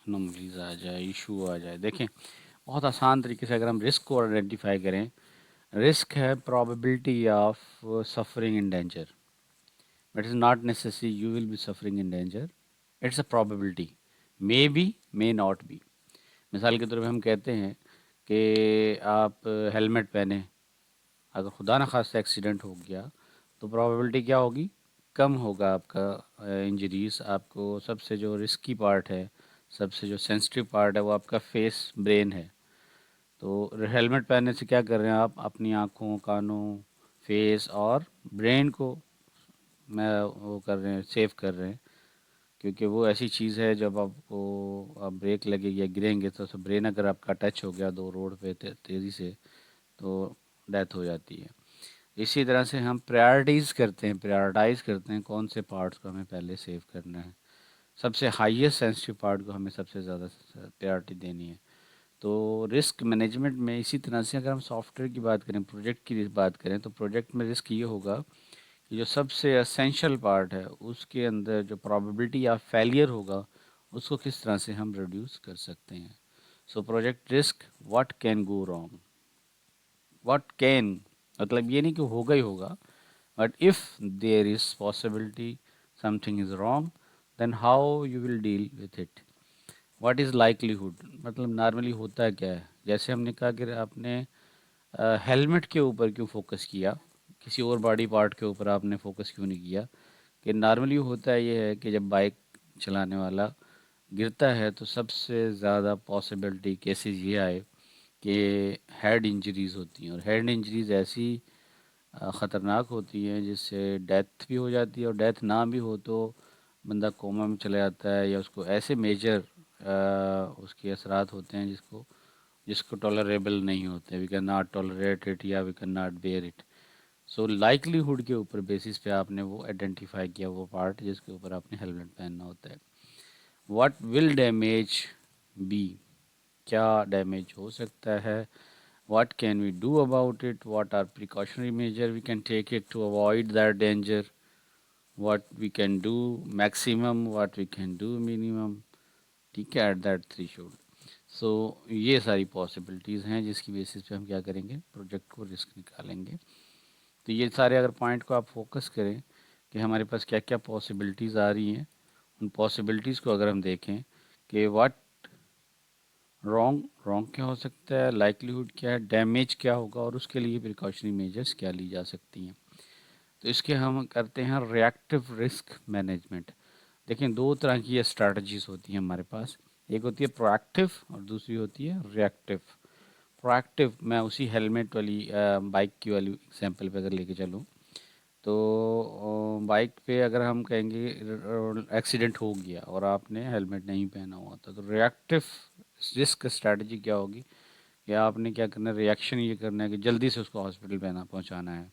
Anomalies आ जाए, issue आ जाए। देखें, बहुत आसान तरीके से अगर हम रिस्क को आइडेंटिफाई करें, रिस्क है probability of suffering in danger. It is not necessary you will be suffering in danger. It's a probability. May be, may not be. मिसाल के तौर पे हम कहते हैं कि आप हेलमेट पहने, अगर खुदा न खास्ता एक्सीडेंट हो गया तो प्रोबेबिलिटी क्या होगी, कम होगा आपका इंजरीज। आपको सबसे जो रिस्की पार्ट है, सबसे जो सेंसिटिव पार्ट है वो आपका फेस, ब्रेन है। तो हेलमेट पहनने से क्या कर रहे हैं आप, अपनी आँखों, कानों, फेस और ब्रेन को मैं वो कर रहे हैं, सेव कर रहे हैं। क्योंकि वो ऐसी चीज़ है जब आपको आप ब्रेक लगेगी या गिरेंगे तो ब्रेन अगर आपका टच हो गया दो रोड पे तेज़ी से, तो डेथ हो जाती है। इसी तरह से हम प्रायोरिटाइज़ करते हैं कौन से पार्ट्स को हमें पहले सेव करना है। सबसे हाईएस्ट सेंसिटिव पार्ट को हमें सबसे ज़्यादा प्रायोरिटी देनी है। तो रिस्क मैनेजमेंट में इसी तरह से अगर हम सॉफ्टवेयर की बात करें, प्रोजेक्ट की बात करें, तो प्रोजेक्ट में रिस्क ये होगा कि जो सबसे एसेंशियल पार्ट है उसके अंदर जो प्रोबेबिलिटी या फेलियर होगा उसको किस तरह से हम रिड्यूस कर सकते हैं। So project risk, what can go wrong, what can मतलब ये नहीं कि होगा ही होगा, but if there is possibility something is wrong, then how you will deal with it. What is likelihood, मतलब नॉर्मली होता है क्या है। जैसे हमने कहा कि आपने हेलमेट के ऊपर क्यों फोकस किया, किसी और बॉडी पार्ट के ऊपर आपने फोकस क्यों नहीं किया। कि नॉर्मली होता ये है कि जब बाइक चलाने वाला गिरता है तो सबसे ज़्यादा पॉसिबिलिटी केसेस ये आए कि हेड इंजरीज़ होती हैं, और हेड इंजरीज़ ऐसी ख़तरनाक होती हैं जिससे डेथ भी हो जाती है, और डेथ ना भी हो तो बंदा कोमा में चला जाता है, या उसको ऐसे मेजर उसके असरात होते हैं जिसको जिसको टॉलरेबल नहीं होते, we can not tolerate it या we can not bear it. So likelihood के ऊपर बेसिस पे आपने वो आइडेंटिफाई किया वो पार्ट जिसके ऊपर आपने हेलमेट पहनना होता है। व्हाट विल डैमेज बी, क्या डैमेज हो सकता है, what can we do about it, what are precautionary measure we can take it to avoid that danger, what we can do maximum, what we can do minimum, ठीक है, at that threshold. सो ये सारी possibilities हैं जिसकी basis पे हम क्या करेंगे, प्रोजेक्ट को रिस्क निकालेंगे। तो ये सारे अगर पॉइंट को आप फोकस करें कि हमारे पास क्या क्या पॉसिबिलिटीज़ आ रही हैं, उन पॉसिबिलिटीज़ को अगर हम देखें कि व्हाट रॉन्ग, क्या हो सकता है, लाइक्लीहुड क्या है, डैमेज क्या होगा, और उसके लिए प्रिकॉशनरी मेजर्स क्या ली जा सकती हैं। तो इसके हम करते हैं रिएक्टिव रिस्क मैनेजमेंट। देखें, दो तरह की स्ट्रैटेजीज होती हैं हमारे पास, एक होती है प्रोएक्टिव और दूसरी होती है रिएक्टिव। प्रोएक्टिव, मैं उसी हेलमेट वाली बाइक की वाली एग्जांपल पे अगर लेके चलूँ, तो बाइक पे अगर हम कहेंगे एक्सीडेंट हो गया और आपने हेलमेट नहीं पहना हुआ था, तो रिएक्टिव रिस्क स्ट्रैटेजी क्या होगी कि आपने क्या करना है, रिएक्शन ये करना है कि जल्दी से उसको हॉस्पिटल पहुंचाना है।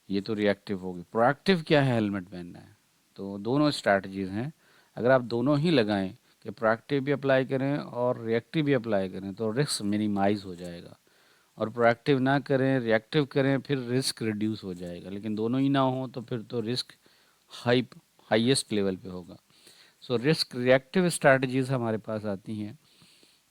ये तो रिएक्टिव होगी। प्रोएक्टिव क्या है, हेलमेट पहनना है। तो दोनों स्ट्रैटेजीज हैं, अगर आप दोनों ही लगाएं कि प्रोएक्टिव भी अप्लाई करें और रिएक्टिव भी अप्लाई करें तो रिस्क मिनिमाइज हो जाएगा। और प्रोएक्टिव ना करें, रिएक्टिव करें, फिर रिस्क रिड्यूस हो जाएगा। लेकिन दोनों ही ना हो तो फिर तो रिस्क हाई हाईएस्ट लेवल पे होगा। सो रिस्क रिएक्टिव स्ट्रैटेजीज हमारे पास आती हैं।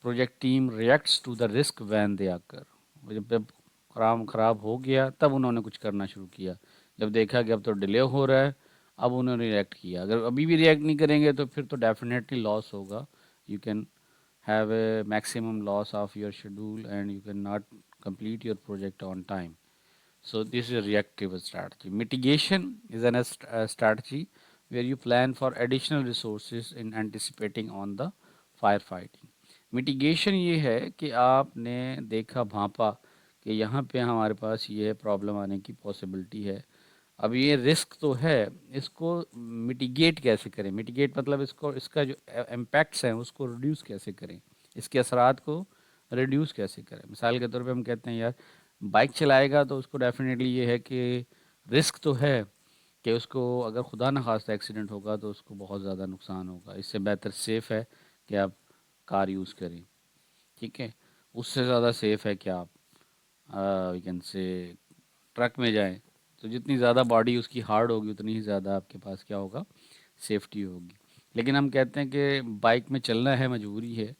Project team reacts to the risk when they आकर, जब काम खराब हो गया तब उन्होंने कुछ करना शुरू किया। जब देखा कि अब तो डिले हो रहा है, अब उन्होंने रिएक्ट किया। अगर अभी भी रिएक्ट नहीं करेंगे तो फिर तो डेफिनेटली लॉस होगा। You can have a maximum loss of your schedule and you cannot complete your project on time. So this is a reactive strategy. Mitigation is a strategy where you plan for additional resources in anticipating on the firefighting. Mitigation ये है कि आपने देखा, भांपा कि यहाँ पे हमारे पास ये प्रॉब्लम आने की पॉसिबिलिटी है, अब ये रिस्क तो है, इसको मिटिगेट कैसे करें। मिटिगेट मतलब इसको, इसका जो इम्पैक्ट्स हैं उसको रिड्यूस कैसे करें, इसके असरात को रिड्यूस कैसे करें। मिसाल के तौर पे हम कहते हैं यार, बाइक चलाएगा तो उसको डेफिनेटली ये है कि रिस्क तो है कि उसको अगर खुदा न खास्ता एक्सीडेंट होगा तो उसको बहुत ज़्यादा नुकसान होगा। इससे बेहतर सेफ़ है कि आप कार यूज़ करें, ठीक है। उससे ज़्यादा सेफ़ है कि आप वी कैन से ट्रक में जाएं। तो जितनी ज़्यादा बॉडी उसकी हार्ड होगी उतनी ही ज़्यादा आपके पास क्या होगा, सेफ्टी होगी। लेकिन हम कहते हैं कि बाइक में चलना है, मजबूरी है,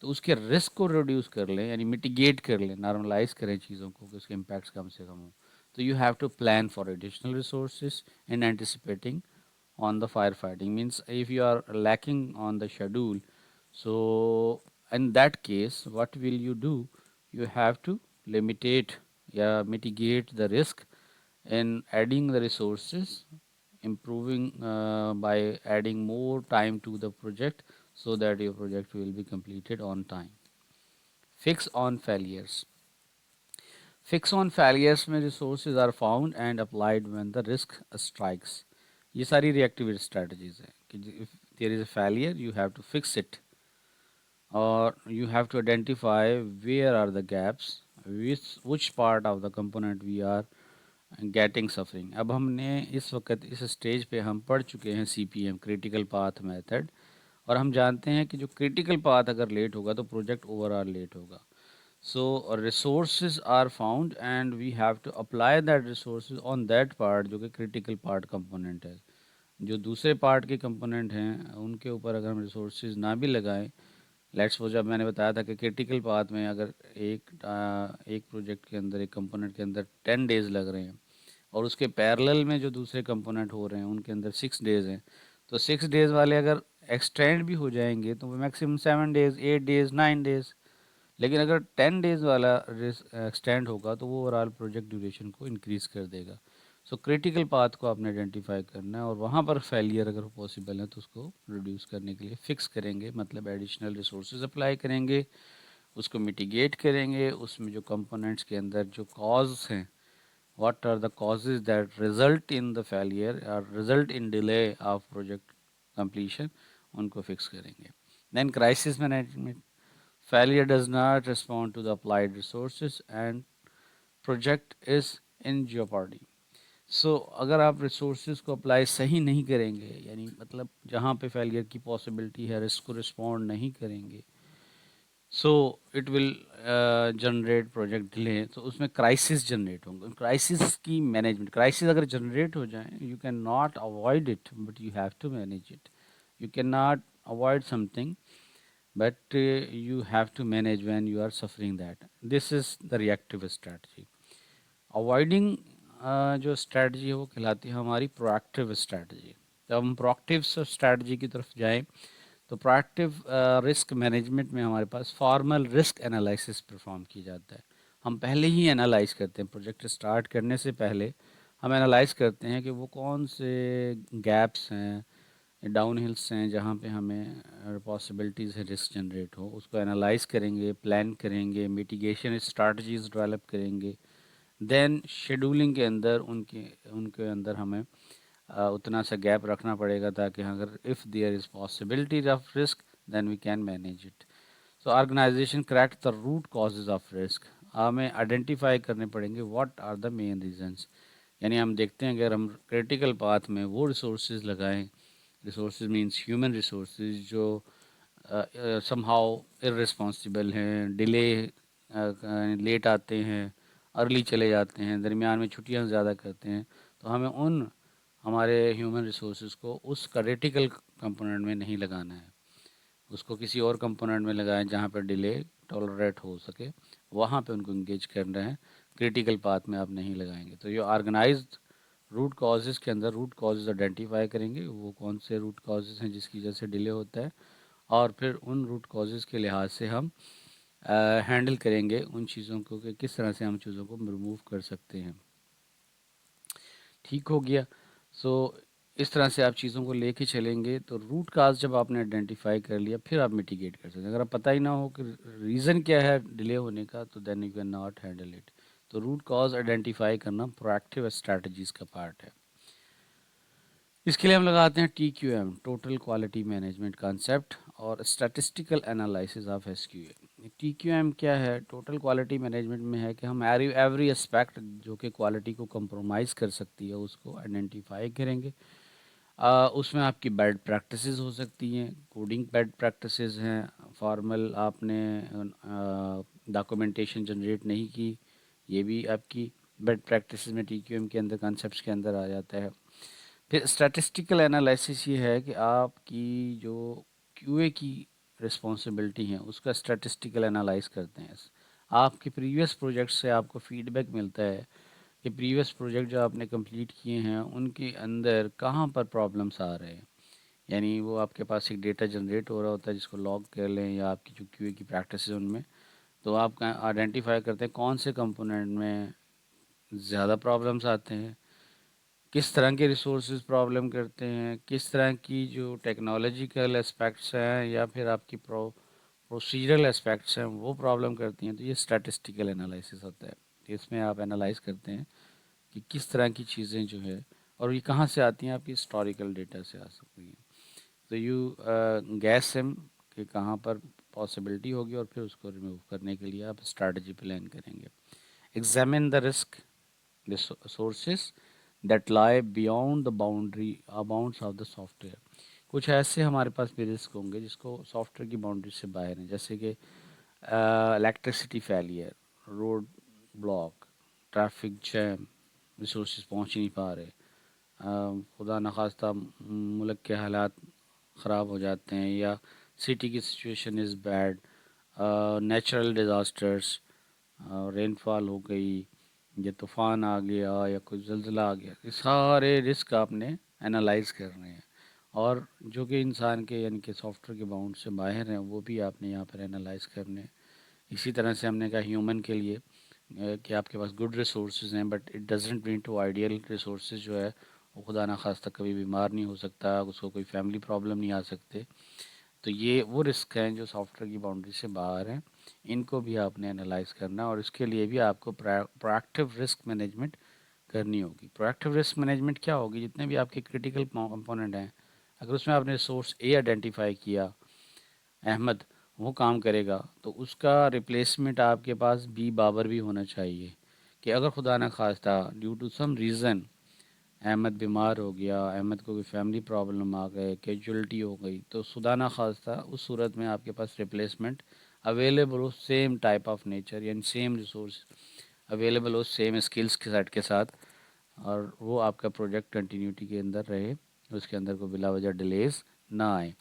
तो उसके रिस्क को रिड्यूस कर लें, यानी मिटिगेट कर लें, नॉर्मलाइज करें चीज़ों को कि उसके इम्पैक्ट्स कम से कम हो। तो you have to plan for additional resources in anticipating on the firefighting. Means if you are lacking on the schedule, so in that case what will you do? You have to limitate, yeah, mitigate the risk in adding the resources, improving by adding more time to the project so that your project will be completed on time. Fix on failures. Fix on failures में resources are found and applied when the risk strikes. ये सारी reactive strategies हैं कि if there is a failure you have to fix it, or you have to identify where are the gaps, which part of the component we are getting suffering. अब हमने इस वक्त इस stage पे हम पढ़ चुके हैं CPM, क्रिटिकल पाथ मेथड, और हम जानते हैं कि जो क्रिटिकल पाथ अगर लेट होगा तो प्रोजेक्ट ओवरऑल लेट होगा. So resources are found and we have to apply that resources on that part जो कि critical part component है. जो दूसरे पार्ट के कंपोनेंट हैं उनके ऊपर अगर हम रिसोर्सेज ना भी लगाएं, लेट्स सपोज जब मैंने बताया था कि क्रिटिकल पाथ में अगर एक प्रोजेक्ट के अंदर, एक कंपोनेंट के अंदर 10 डेज लग रहे हैं और उसके पैरेलल में जो दूसरे कंपोनेंट हो रहे हैं उनके अंदर 6 डेज हैं, तो 6 डेज वाले अगर एक्सटेंड भी हो जाएंगे तो मैक्सिमम 7 डेज, 8 डेज, 9 डेज. लेकिन अगर 10 डेज वाला एक्सटेंड होगा तो वो ओवरऑल प्रोजेक्ट ड्यूरेशन को इंक्रीज़ कर देगा. सो क्रिटिकल पाथ को आपने आइडेंटिफाई करना है और वहाँ पर फेलियर अगर पॉसिबल है तो उसको रिड्यूस करने के लिए फिक्स करेंगे, मतलब एडिशनल रिसोर्सेज अप्लाई करेंगे, उसको मिटिगेट करेंगे. उसमें जो कंपोनेंट्स के अंदर जो कॉज हैं, what are the causes that result in the failure और result in delay of project completion, उनको फिक्स करेंगे. Then crisis management. Failure does not respond to the applied resources and project is in jeopardy. So अगर आप resources को apply सही नहीं करेंगे, यानी मतलब जहाँ पे फेलियर की पॉसिबिलिटी है इसको रिस्पॉन्ड नहीं करेंगे, so it will generate project delay. तो उसमें क्राइसिस जनरेट होंगे. क्राइसिस की मैनेजमेंट, क्राइसिस अगर जनरेट हो जाए, you can not avoid it but you have to manage it. You can not avoid something but you have to manage when you are suffering that. This is the reactive strategy. Avoiding जो strategy है वो कहलाती है हमारी proactive strategy. जब हम proactive strategy की तरफ जाएं तो proactive risk management में हमारे पास formal risk analysis perform की जाता है. हम पहले ही एनालाइज करते हैं, प्रोजेक्ट स्टार्ट करने से पहले हम एनालाइज करते हैं कि वो कौन से गैप्स हैं, डाउन हिल्स हैं जहाँ पे हमें पॉसिबिलिटीज़ है रिस्क जनरेट हो. उसको एनालाइज करेंगे, प्लान करेंगे, मिटिगेशन स्ट्रैटेजीज डेवलप करेंगे. देन शेड्यूलिंग के अंदर उनके उनके अंदर हमें उतना सा गैप रखना पड़ेगा ताकि अगर if there is possibilities of risk then we can manage it. So organization crack the root causes of risk. हमें आइडेंटिफाई करने पड़ेंगे what are the main reasons. यानी हम देखते हैं कि अगर हम क्रिटिकल पाथ में वो रिसोर्सेज लगाएं, रिसोर्सेज मीन्स ह्यूमन रिसोर्सेज, जो समहाउ इररिस्पॉन्सिबल हैं, डिले, लेट आते हैं, अर्ली चले जाते हैं, दरमियान में छुट्टियां ज़्यादा करते हैं, तो हमें उन हमारे ह्यूमन रिसोर्सेज को उस क्रिटिकल कंपोनेंट में नहीं लगाना है. उसको किसी और कंपोनेंट में लगाएं जहाँ पर डिले टॉलरेट हो सके, वहाँ पे उनको इंगेज करना है. क्रिटिकल पाथ में आप नहीं लगाएंगे. तो ये ऑर्गेनाइज्ड रूट कॉजेज़ के अंदर रूट कॉजेज़ आइडेंटिफाई करेंगे, वो कौन से रूट कॉजेज़ हैं जिसकी वजह से डिले होता है, और फिर उन रूट कॉजेज़ के लिहाज से हम हैंडल करेंगे उन चीज़ों को कि किस तरह से हम चीज़ों को रिमूव कर सकते हैं. ठीक हो गया. सो इस तरह से आप चीज़ों को लेके चलेंगे तो रूट काज जब आपने आइडेंटिफाई कर लिया फिर आप मिटिगेट कर सकते हैं. अगर आप पता ही ना हो कि रीज़न क्या है डिले होने का तो then you can not handle it. तो रूट कॉज आइडेंटिफाई करना प्रोएक्टिव स्ट्रैटेजीज़ का पार्ट है. इसके लिए हम लगाते हैं TQM, total quality management concept, और statistical analysis of SQA. TQM क्या है? टोटल क्वालिटी मैनेजमेंट में है कि हम एवरी एस्पेक्ट जो कि क्वालिटी को कंप्रोमाइज़ कर सकती है उसको आइडेंटिफाई करेंगे. उसमें आपकी बैड प्रैक्टिसेस हो सकती हैं, कोडिंग बैड प्रैक्टिसेस हैं, फॉर्मल आपने डॉक्यूमेंटेशन जनरेट नहीं की, ये भी आपकी बैड प्रैक्टिसेस में TQM के अंदर कॉन्सेप्ट्स के अंदर आ जाता है. फिर स्टैटिस्टिकल एनालिसिस ये है कि आपकी जो क्यूए की रिस्पॉन्सिबिलिटी है उसका स्टैटिस्टिकल एनालाइज करते हैं। आपके प्रीवियस प्रोजेक्ट से आपको फीडबैक मिलता है कि प्रीवियस प्रोजेक्ट जो आपने कंप्लीट किए हैं उनके अंदर कहाँ पर प्रॉब्लम्स आ रहे हैं। यानी वो आपके पास एक डेटा जनरेट हो रहा होता है जिसको लॉग कर लें, या आपकी जो क्यूए की प्रैक्टिस है उनमें, तो आप आइडेंटिफाई करते हैं कौन से कंपोनेंट में ज़्यादा प्रॉब्लम्स आते हैं, किस तरह के रिसोर्सेज प्रॉब्लम करते हैं, किस तरह की जो टेक्नोलॉजिकल एस्पेक्ट्स हैं या फिर आपकी प्रोसीजरल एस्पेक्ट्स हैं वो प्रॉब्लम करती हैं। तो ये स्टैटिस्टिकल एनालिसिस होता है। इसमें आप एनालाइज करते हैं कि किस तरह की चीज़ें जो है, और ये कहाँ से आती हैं, आपकी हिस्टोरिकल डेटा से आ सकती हैं। तो यू गैस हिम कि कहाँ पर पॉसिबिलिटी होगी, और फिर उसको रिमूव करने के लिए आप स्ट्रैटेजी प्लान करेंगे। Examine the risk sources that lie beyond the bounds of the software। कुछ ऐसे हमारे पास भी रिस्क होंगे जिसको सॉफ्टवेयर की बाउंड्री से बाहर हैं, जैसे कि electricity failure, road block, traffic jam, resources पहुंच ही नहीं पा रहे, खुदा न खास्ता मुल्क के हालात ख़राब हो जाते हैं, या सिटी की situation is bad, natural disasters, rainfall हो गई, या तूफ़ान आ गया, या कोई ज़लज़ला आ गया। ये सारे रिस्क आपने एनालाइज करने हैं, और जो कि इंसान के यानी कि सॉफ्टवेयर के बाउंड से बाहर हैं वो भी आपने यहाँ पर एनालाइज करने हैं। इसी तरह से हमने कहा ह्यूमन के लिए कि आपके पास गुड रिसोर्सेज हैं, but it doesn't mean to ideal resources जो है वो खुदा ना खास्ता कभी बीमार नहीं हो सकता, उसको कोई फैमिली प्रॉब्लम नहीं आ सकते। तो ये वो रिस्क हैं जो सॉफ्टवेयर की बाउंड्री से बाहर हैं, इनको भी आपने एनालाइज करना, और इसके लिए भी आपको प्रोएक्टिव रिस्क मैनेजमेंट करनी होगी। प्रोएक्टिव रिस्क मैनेजमेंट क्या होगी, जितने भी आपके क्रिटिकल कंपोनेंट हैं, अगर उसमें आपने सोर्स ए आइडेंटिफाई किया, अहमद, वो काम करेगा, तो उसका रिप्लेसमेंट आपके पास बी बाबर भी होना चाहिए, कि अगर खुदा न खास्ता due to some reason Ahmad बीमार हो गया, अहमद को कोई फैमिली प्रॉब्लम आ गए, कैजुअलिटी हो गई, तो खुदा न खास्ता उस सूरत में आपके पास रिप्लेसमेंट अवेलेबल हो, सेम टाइप ऑफ नेचर यानी सेम रिसोर्स अवेलेबल हो, सेम स्किल्स के सेट के साथ, और वो आपका प्रोजेक्ट कंटिन्यूटी के अंदर रहे, उसके अंदर कोई बिला वजह डिलेज ना आए।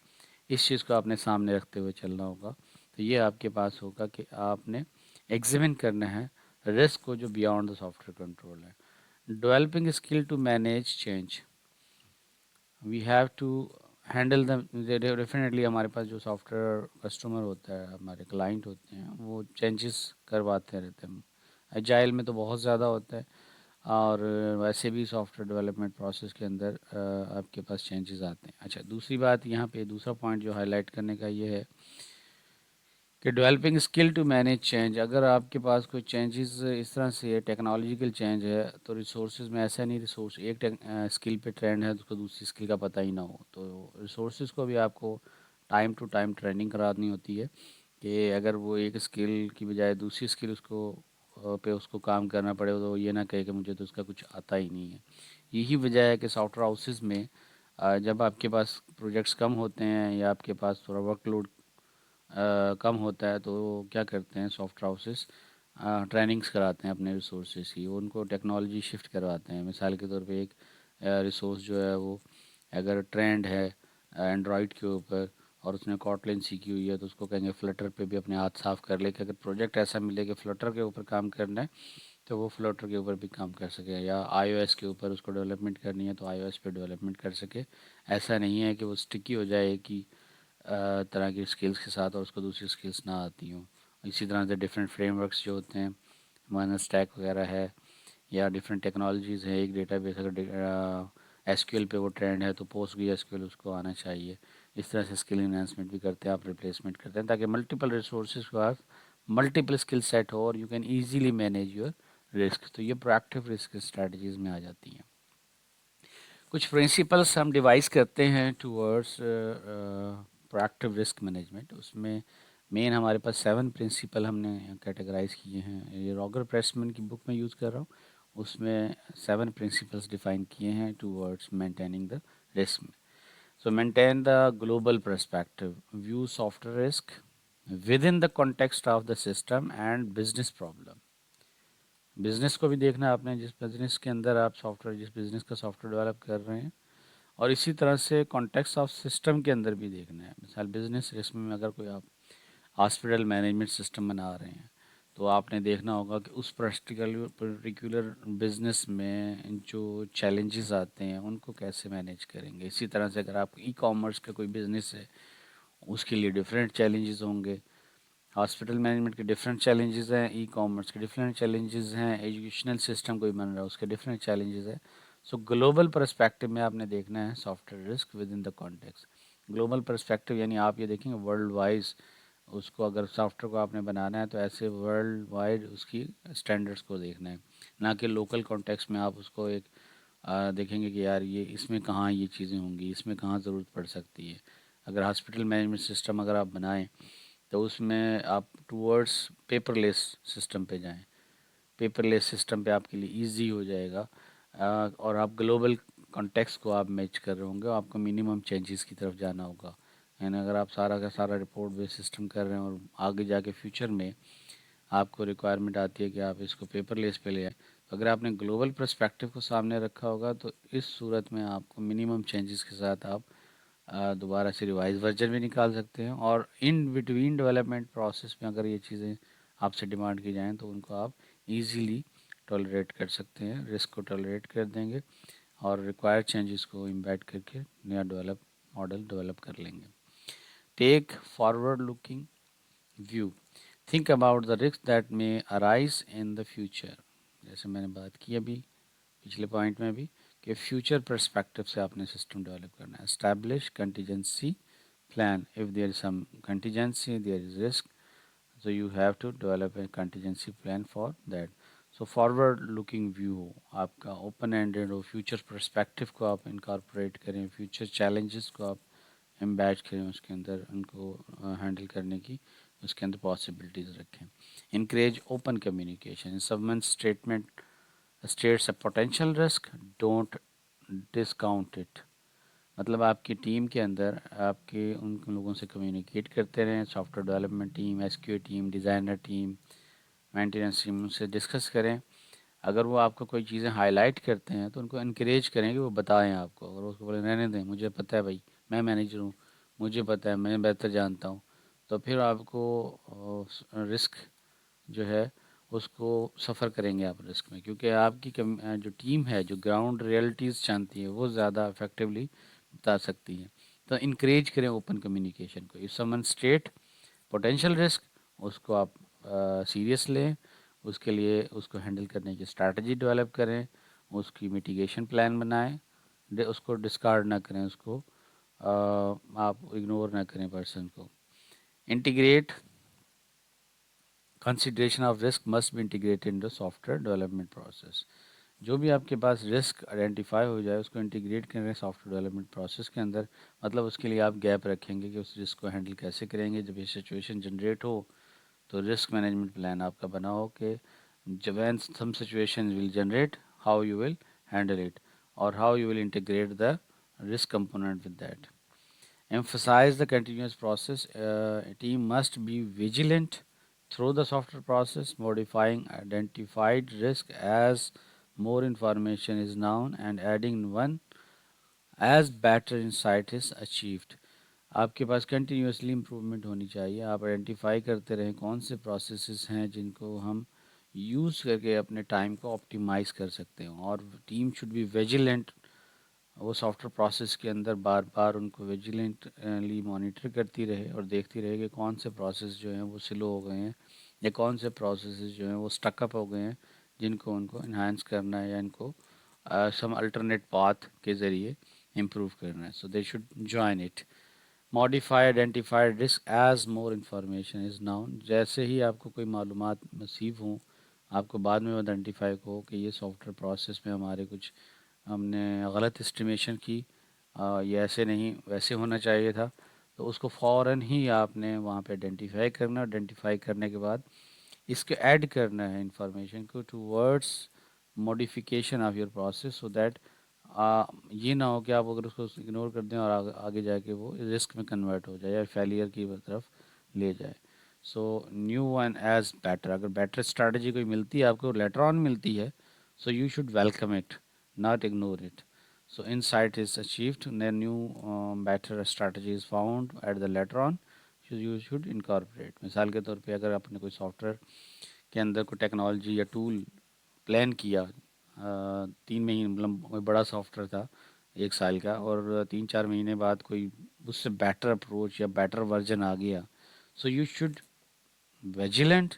इस चीज़ को आपने सामने रखते हुए चलना होगा। तो ये आपके पास होगा कि आपने एग्जामिन करना है रिस्क को जो बियॉन्ड द सॉफ्टवेयर कंट्रोल है। Developing skill to manage change, we have to handle the, definitely हमारे पास जो सॉफ्टवेयर कस्टमर होता है, हमारे क्लाइंट होते हैं, वो चेंजेस करवाते रहते हैं। एजाइल में तो बहुत ज़्यादा होता है, और वैसे भी सॉफ्टवेयर डेवलपमेंट प्रोसेस के अंदर आपके पास चेंजेस आते हैं। अच्छा, दूसरी बात यहाँ पे दूसरा पॉइंट जो हाईलाइट करने का ये है कि developing skill to manage change, अगर आपके पास कोई चेंजेस इस तरह से है, टेक्नोलॉजिकल चेंज है, तो रिसोर्सेज में ऐसा नहीं रिसोर्स एक स्किल पे ट्रेंड है तो उसको दूसरी स्किल का पता ही ना हो, तो रिसोर्सेज को भी आपको टाइम टू टाइम ट्रेनिंग करानी होती है, कि अगर वो एक स्किल की बजाय दूसरी स्किल उसको पे उसको काम करना पड़े, तो ये ना कहे कि मुझे तो उसका कुछ आता ही नहीं है। यही वजह है कि सॉफ्टवेयर हाउसेस में जब आपके पास प्रोजेक्ट्स कम होते हैं या आपके पास थोड़ा वर्कलोड कम होता है, तो क्या करते हैं सॉफ्टवेयर हाउसेस, ट्रेनिंग्स कराते हैं अपने रिसोर्सेज की, उनको टेक्नोलॉजी शिफ्ट करवाते हैं। मिसाल के तौर पे एक रिसोर्स जो है वो अगर ट्रेंड है एंड्रॉयड के ऊपर और उसने कॉटलिन सीखी हुई है, तो उसको कहेंगे फ्लटर पे भी अपने हाथ साफ कर ले, कि अगर प्रोजेक्ट ऐसा मिले कि फ्लटर के ऊपर काम करना है तो वो फ्लटर के ऊपर भी काम कर सके, या आईओएस के ऊपर उसको डेवलपमेंट करनी है तो आईओएस पे डेवलपमेंट कर सके। ऐसा नहीं है कि वो स्टिकी हो जाए कि तरह की स्किल्स के साथ और उसको दूसरी स्किल्स ना आती हों। इसी तरह से डिफरेंट फ्रेमवर्क्स जो होते हैं, माइनर स्टैक वगैरह है, या डिफरेंट टेक्नोलॉजीज़ है, एक डेटाबेस अगर एसक्यूएल पे वो ट्रेंड है तो पोस्ट भी एसक्यूएल उसको आना चाहिए। इस तरह से स्किल इन्हांसमेंट भी करते हैं, आप रिप्लेसमेंट करते हैं, ताकि मल्टीपल रिसोर्सेज के पास मल्टीपल स्किल सेट हो और you can easily manage your risk. तो ये प्रोएक्टिव रिस्क स्ट्रेटजीज़ में आ जाती हैं। कुछ प्रिंसिपल्स हम डिवाइस करते हैं टूवर्ड्स प्रोएक्टिव रिस्क मैनेजमेंट। उसमें मेन हमारे पास 7 प्रिंसिपल हमने कैटेगराइज किए हैं, ये रॉगर प्रेसमैन की बुक में यूज़ कर रहा हूँ। उसमें 7 प्रिंसिपल्स डिफाइन किए हैं towards maintaining the risk. So maintain the global perspective, view software risk with in the context of the system and business problem. Business को भी देखना है आपने, जिस बिज़नेस के अंदर आप सॉफ्टवेयर जिस बिज़नेस का सॉफ्टवेयर डेवलप कर रहे हैं और इसी तरह से कॉन्टेक्स्ट ऑफ सिस्टम के अंदर भी देखना है। मिसाल बिजनेस रिस्क में अगर कोई आप हॉस्पिटल मैनेजमेंट सिस्टम बना रहे हैं, तो आपने देखना होगा कि उस पर्टिकुलर बिजनेस में जो चैलेंजेस आते हैं उनको कैसे मैनेज करेंगे। इसी तरह से अगर आप ई कॉमर्स का कोई बिजनेस है, उसके लिए डिफरेंट चैलेंजेस होंगे। हॉस्पिटल मैनेजमेंट के डिफरेंट चैलेंजेस हैं, ई कॉमर्स के डिफरेंट चैलेंजेस हैं, एजुकेशनल सिस्टम कोई बन रहा है उसके डिफरेंट चैलेंजेस हैं। सो ग्लोबल पर्सपेक्टिव में आपने देखना है software risk with in the context. Global perspective यानी आप ये देखेंगे वर्ल्ड वाइज, उसको अगर सॉफ्टवेयर को आपने बनाना है तो ऐसे वर्ल्ड वाइड उसकी स्टैंडर्ड्स को देखना है, ना कि लोकल कॉन्टेक्स्ट में आप उसको एक देखेंगे कि यार ये इसमें कहाँ ये चीज़ें होंगी, इसमें कहाँ ज़रूरत पड़ सकती है। अगर हॉस्पिटल मैनेजमेंट सिस्टम अगर आप बनाएं तो उसमें आप टूवर्ड्स पेपरलेस सिस्टम पे जाएं। पेपरलेस सिस्टम पे आपके लिए इजी हो जाएगा। और आप ग्लोबल कॉन्टेक्स्ट को आप मैच कर रहे होंगे, आपको मिनिमम चेंजेस की तरफ जाना होगा। यानी अगर आप सारा का सारा रिपोर्ट बेस्ड सिस्टम कर रहे हैं और आगे जाके फ्यूचर में आपको रिक्वायरमेंट आती है कि आप इसको पेपरलेस पे ले आए, तो अगर आपने ग्लोबल पर्सपेक्टिव को सामने रखा होगा तो इस सूरत में आपको मिनिमम चेंजेस के साथ आप दोबारा से रिवाइज वर्जन भी निकाल सकते हैं। और इन बिटवीन डेवलपमेंट प्रोसेस में अगर ये चीज़ें आपसे डिमांड की जाएँ तो उनको आप इजीली टॉलरेट कर सकते हैं, रिस्क को टॉलरेट कर देंगे और रिक्वायर्ड चेंजेस को इम्बेड करके नया मॉडल डेवलप कर लेंगे। Take forward looking view, think about the risk that may arise in the future. जैसे मैंने बात की अभी पिछले पॉइंट में भी कि फ्यूचर पर्सपेक्टिव से आपने सिस्टम डेवलप करना है। Establish contingency plan, if there is some contingency there is risk, so you have to develop a contingency plan for that। so forward looking view हो आपका, ओपन एंडेड हो, future perspective को आप incorporate करें, future challenges को आप एम्बैच करें उसके अंदर, उनको हैंडल करने की उसके अंदर पॉसिबिलिटीज़ रखें। Increase open communication, someone statement states a potential risk, don't discount it। मतलब आपकी टीम के अंदर आपके उन लोगों से कम्युनिकेट करते रहें, software development team, SQ team, designer team, maintenance team, उनसे डिस्कस करें। अगर वो आपको कोई चीज़ें हाईलाइट करते हैं तो उनको इनक्रेज करें कि वो बताएं आपको। अगर उसको बोले रहने दें, मुझे पता है भाई, मैं मैनेजर हूँ, मुझे पता है, मैं बेहतर जानता हूँ, तो फिर आपको रिस्क जो है उसको सफ़र करेंगे आप रिस्क में, क्योंकि आपकी जो टीम है जो ग्राउंड रियलिटीज़ जानती है वो ज़्यादा इफेक्टिवली बता सकती है। तो इनक्रेज करें ओपन कम्युनिकेशन को। If someone state potential risk, उसको आप सीरियस लें, उसके लिए उसको हैंडल करने की स्ट्रैटेजी डेवलप करें, उसकी मिटिगेशन प्लान बनाएं, उसको डिस्कार्ड ना करें, उसको आप इग्नोर ना करें पर्सन को। Integrate consideration of risk must be integrated in the software development process. जो भी आपके पास रिस्क आइडेंटिफाई हो जाए उसको इंटीग्रेट करें सॉफ्टवेयर डेवलपमेंट प्रोसेस के अंदर। मतलब उसके लिए आप गैप रखेंगे कि उस रिस्क को हैंडल कैसे करेंगे जब ये सिचुएशन जनरेट हो। तो रिस्क मैनेजमेंट प्लान आपका बना हो कि जब when some situation will generate, how you will handle it और how you will integrate the risk component with that. Emphasize the continuous process. A team must be vigilant through the software process, modifying identified risk as more information is known and adding one as better insight is achieved। आपके पास continuously improvement होनी चाहिए। आप identify करते रहें कौन से processes हैं जिनको हम यूज़ करके अपने टाइम को ऑप्टिमाइज़ कर सकते हैं। और टीम शुड बी विजिलेंट, वो सॉफ्टवेयर प्रोसेस के अंदर बार बार उनको विजिलेंटली मॉनिटर करती रहे और देखती रहे कि कौन से प्रोसेस जो हैं वो स्लो हो गए हैं या कौन से प्रोसेस जो हैं वो स्टकअप हो गए हैं जिनको उनको इन्हांस करना है या इनको सम अल्टरनेट पाथ के ज़रिए इम्प्रूव करना है। So they should join it. Modify identified risk as more information is known. जैसे ही आपको कोई मालूमात नसीब हों, आपको बाद में आइडेंटिफाई हो कि ये सॉफ्टवेयर प्रोसेस में हमारे कुछ हमने गलत एस्टिमेशन की, ये ऐसे नहीं वैसे होना चाहिए था, तो उसको फ़ौरन ही आपने वहाँ पे आइडेंटिफाई करना। आइडेंटिफाई करने के बाद इसको ऐड करना है इंफॉर्मेशन को towards modification of your process, so that ये ना हो कि आप अगर उसको इग्नोर कर दें और आगे जाके वो रिस्क में कन्वर्ट हो जाए या फेलियर की तरफ ले जाए। So new one as better, अगर बेटर स्ट्रैटेजी कोई मिलती है आपको लेटर ऑन मिलती है, so you should welcome it, not ignore it. So insight is achieved, then new better strategy is found at the later on. You should incorporate. मिसाल के तौर पे अगर आपने कोई सॉफ्टवेयर के अंदर कोई टेक्नोलॉजी या टूल प्लान किया 3 महीने, मतलब कोई बड़ा सॉफ्टवेयर था 1 साल का, और 3-4 महीने बाद कोई उससे बेटर अप्रोच या बेटर वर्जन आ गया, सो you should vigilant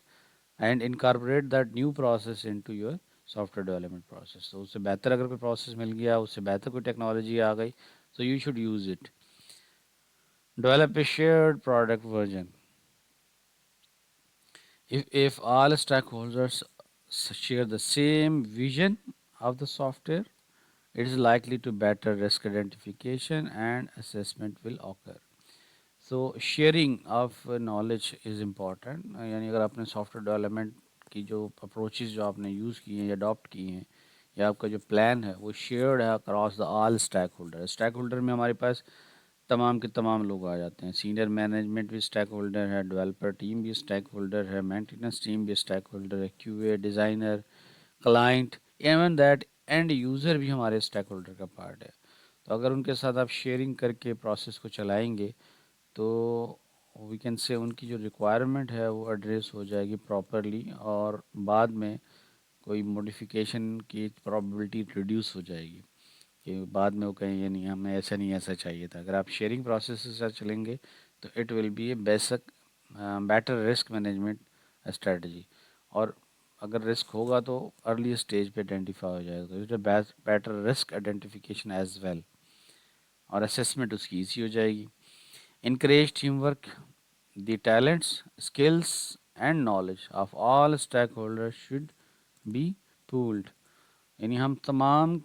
and incorporate that new process into your software development process. तो उससे बेहतर अगर कोई प्रोसेस मिल गया, उससे बेहतर कोई टेक्नोलॉजी आ गई, सो you should use it. Develop a shared product version. If all stakeholders share the same vision of the software, it is likely to better risk identification and assessment will occur. So sharing of knowledge is important। यानी अगर आपने software development की जो approaches जो आपने use किए हैं या अडॉप्ट किए हैं, या आपका जो प्लान है वो शेयर्ड है across the all stack holder. Stack holder में हमारे पास तमाम के तमाम लोग आ जाते हैं। सीनियर मैनेजमेंट भी स्टैक होल्डर है, डेवलपर टीम भी स्टैक होल्डर है, मेंटेनेंस टीम भी स्टैक होल्डर है, QA, designer, client, even that end user भी हमारे स्टैक होल्डर का पार्ट है। तो अगर उनके साथ आप शेयरिंग करके प्रोसेस को चलाएंगे तो वी कैन से उनकी जो रिक्वायरमेंट है वो एड्रेस हो जाएगी प्रॉपरली, और बाद में कोई मॉडिफिकेशन की प्रोबेबिलिटी रिड्यूस हो जाएगी कि बाद में वो कहें ये नहीं, हमें ऐसा नहीं, ऐसा चाहिए था। अगर आप शेयरिंग प्रोसेस के साथ चलेंगे तो it will B A basic better risk management strategy. और अगर रिस्क होगा तो अर्ली स्टेज पे आइडेंटिफाई हो जाएगा, तो it better risk identification as well, और असेसमेंट उसकी ईजी हो जाएगी। Encourage teamwork. The talents, skills, and knowledge of all stakeholders should be pooled। यानी हम तमाम,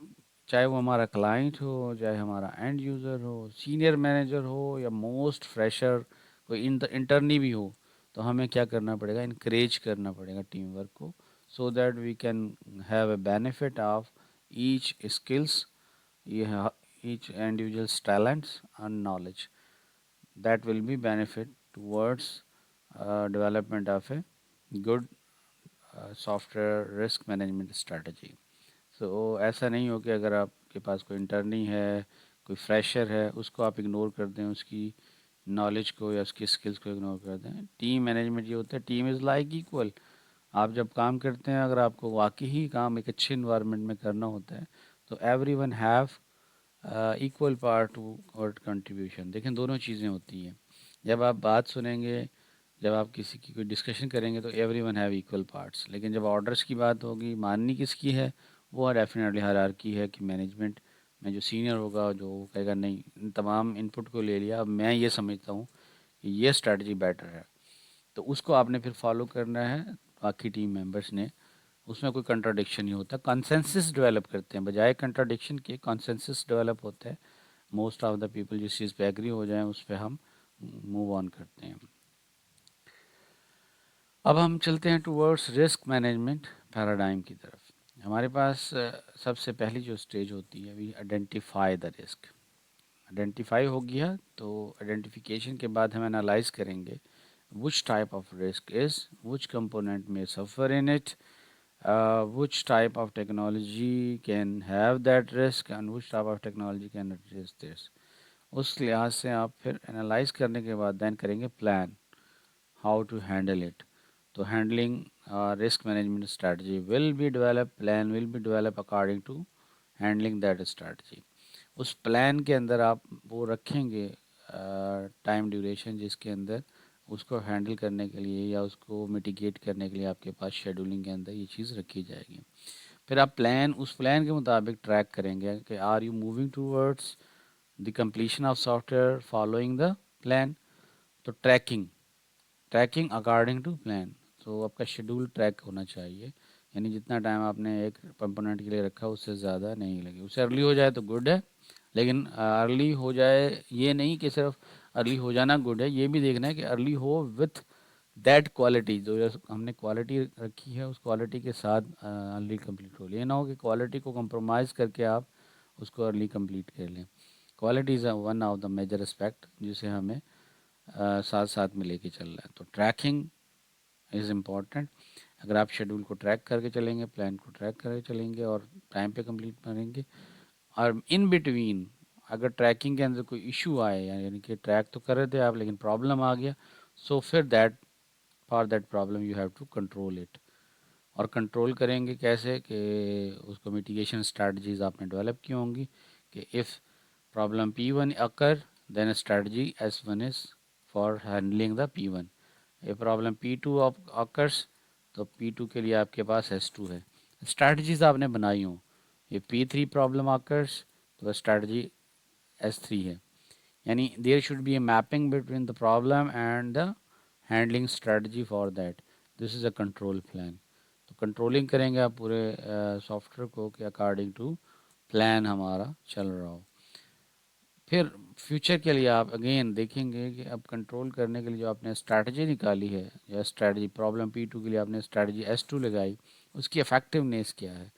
चाहे वो हमारा क्लाइंट हो, चाहे हमारा एंड यूज़र हो, सीनियर मैनेजर हो, या मोस्ट फ्रेशर कोई इंटर्नी भी हो, तो हमें क्या करना पड़ेगा, इनक्रेज करना पड़ेगा टीम वर्क को, so that we can have a benefit of each skills, each individuals talents and knowledge, that will be benefit towards development of a good software risk management strategy। so ऐसा नहीं हो कि अगर आपके पास कोई internee है, कोई फ्रेशर है, उसको आप इग्नोर कर दें, उसकी नॉलेज को या उसकी स्किल्स को इग्नोर कर दें। टीम मैनेजमेंट ये होता है, टीम इज़ लाइक इक्वल। आप जब काम करते हैं, अगर आपको वाकई ही काम एक अच्छे इन्वायरमेंट में करना होता है, तो every one have equal part और कंट्रीब्यूशन। देखें, दोनों चीज़ें होती हैं। जब आप बात सुनेंगे, जब आप किसी की कोई डिस्कशन करेंगे, तो every one have equal parts, लेकिन जब ऑर्डर्स की बात होगी, माननी किसकी है, वो डेफिनेटली हायरार्की है कि मैनेजमेंट में जो सीनियर होगा, जो वो कहेगा नहीं, इन तमाम इनपुट को ले लिया, अब मैं ये समझता हूँ कि ये स्ट्रैटेजी बेटर है, तो उसको आपने फिर फॉलो करना है। बाकी टीम मेंबर्स ने, उसमें कोई कंट्राडिक्शन नहीं होता, कंसेंसस डेवलप करते हैं, बजाय कंट्राडिक्शन के कंसेंसस डेवलप होता है। मोस्ट ऑफ द पीपल जिस चीज़ पे एग्री हो जाएं उस पे हम मूव ऑन करते हैं। अब हम चलते हैं टूवर्ड्स रिस्क मैनेजमेंट पैराडाइम की तरफ। हमारे पास सबसे पहली जो स्टेज होती है, we identify the risk. Identify हो गया तो आइडेंटिफिकेशन के बाद हम एनालाइज करेंगे which type of risk is, which component may suffer in it, which type of technology can have that risk, and which type of technology can address this। उस लिहाज से आप फिर एनालाइज करने के बाद देन करेंगे plan, how to handle it. तो handling risk management strategy will be develop, plan will be develop according to handling that strategy. उस प्लान के अंदर आप वो रखेंगे टाइम ड्यूरेशन जिसके अंदर उसको हैंडल करने के लिए या उसको मिटिगेट करने के लिए आपके पास शेड्यूलिंग के अंदर ये चीज़ रखी जाएगी। फिर आप प्लान, उस प्लान के मुताबिक ट्रैक करेंगे कि are you moving towards the completion of software following the plan. तो tracking, tracking according to plan. तो आपका शेड्यूल ट्रैक होना चाहिए, यानी जितना टाइम आपने एक कंपोनेंट के लिए रखा उससे ज़्यादा नहीं लगे। उससे अर्ली हो जाए तो गुड है, लेकिन अर्ली हो जाए ये नहीं कि सिर्फ अर्ली हो जाना गुड है, ये भी देखना है कि अर्ली हो विथ दैट क्वालिटी, जो हमने क्वालिटी रखी है उस क्वालिटी के साथ अर्ली कंप्लीट हो। ये ना हो कि क्वालिटी को कंप्रोमाइज़ करके आप उसको अर्ली कंप्लीट कर लें। Quality is one of the major aspect जिसे हमें साथ साथ में लेके चल रहा है। तो ट्रैकिंग इज़ इम्पॉर्टेंट। अगर आप शेड्यूल को ट्रैक करके चलेंगे, प्लान को ट्रैक करके चलेंगे और टाइम पे कंप्लीट करेंगे, और इन बिटवीन अगर ट्रैकिंग के अंदर कोई इशू आए, यानी कि ट्रैक तो कर रहे थे आप लेकिन प्रॉब्लम आ गया, सो फिर that for that problem you have to control it. और कंट्रोल करेंगे कैसे कि उसको मिटिगेशन स्ट्रैटेजीज आपने डेवलप की होंगी कि if problem P1 occur then strategy S1 is for handling the P1। ये प्रॉब्लम P2 अकर्स तो P2 के लिए आपके पास S2 है। स्ट्रैटेजीज आपने बनाई हो, ये P3 प्रॉब्लम अकर्स तो स्ट्रैटेजी S3 है। यानी there should be a mapping between the problem and the handling strategy for that, this is a control plan. तो कंट्रोलिंग करेंगे आप पूरे सॉफ्टवेयर को कि अकॉर्डिंग टू प्लान हमारा चल रहा हो। फिर फ्यूचर के लिए आप अगेन देखेंगे कि अब कंट्रोल करने के लिए जो आपने स्ट्रैटेजी निकाली है, या स्ट्रैटेजी प्रॉब्लम P2 के लिए आपने स्ट्रैटेजी S2 लगाई, उसकी इफेक्टिवनेस क्या है,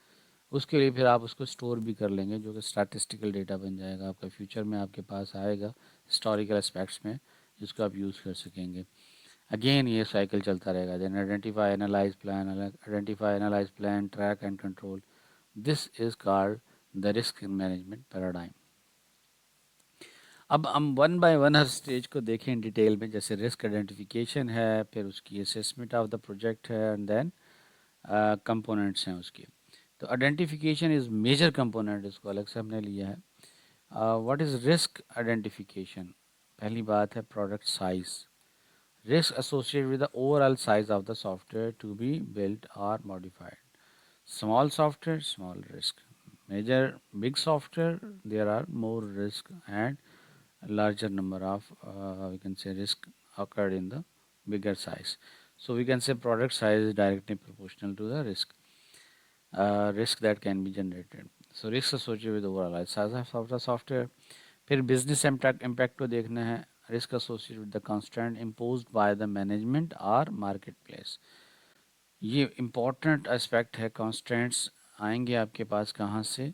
उसके लिए फिर आप उसको स्टोर भी कर लेंगे जो कि स्टैटिस्टिकल डेटा बन जाएगा आपका, फ्यूचर में आपके पास आएगा हिस्टोरिकल एस्पेक्ट्स में, जिसको आप यूज़ कर सकेंगे। अगेन ये साइकिल चलता रहेगा, then identify analyse plan track and control, this is called the risk management paradigm. अब हम वन बाय वन हर स्टेज को देखें इन डिटेल में, जैसे रिस्क आइडेंटिफिकेशन है, फिर उसकी असेसमेंट ऑफ द प्रोजेक्ट है, एंड देन कंपोनेंट्स हैं उसके। तो आइडेंटिफिकेशन इज़ मेजर कंपोनेंट, इसको अलग से हमने लिया है। What is risk identification? पहली बात है product size, risk associated with the overall size of the software to be built or modified. Small software, small risk. Major big software, there are more risk and larger number of we can say risk occurred in the bigger size. So we can say product size is directly proportional to the risk that can be generated. So risk associated with overall size of the software. फिर business impact को देखना है, risk associated with the constraint imposed by the management और market place. ये important aspect है, constraints आएंगे आपके पास कहाँ से,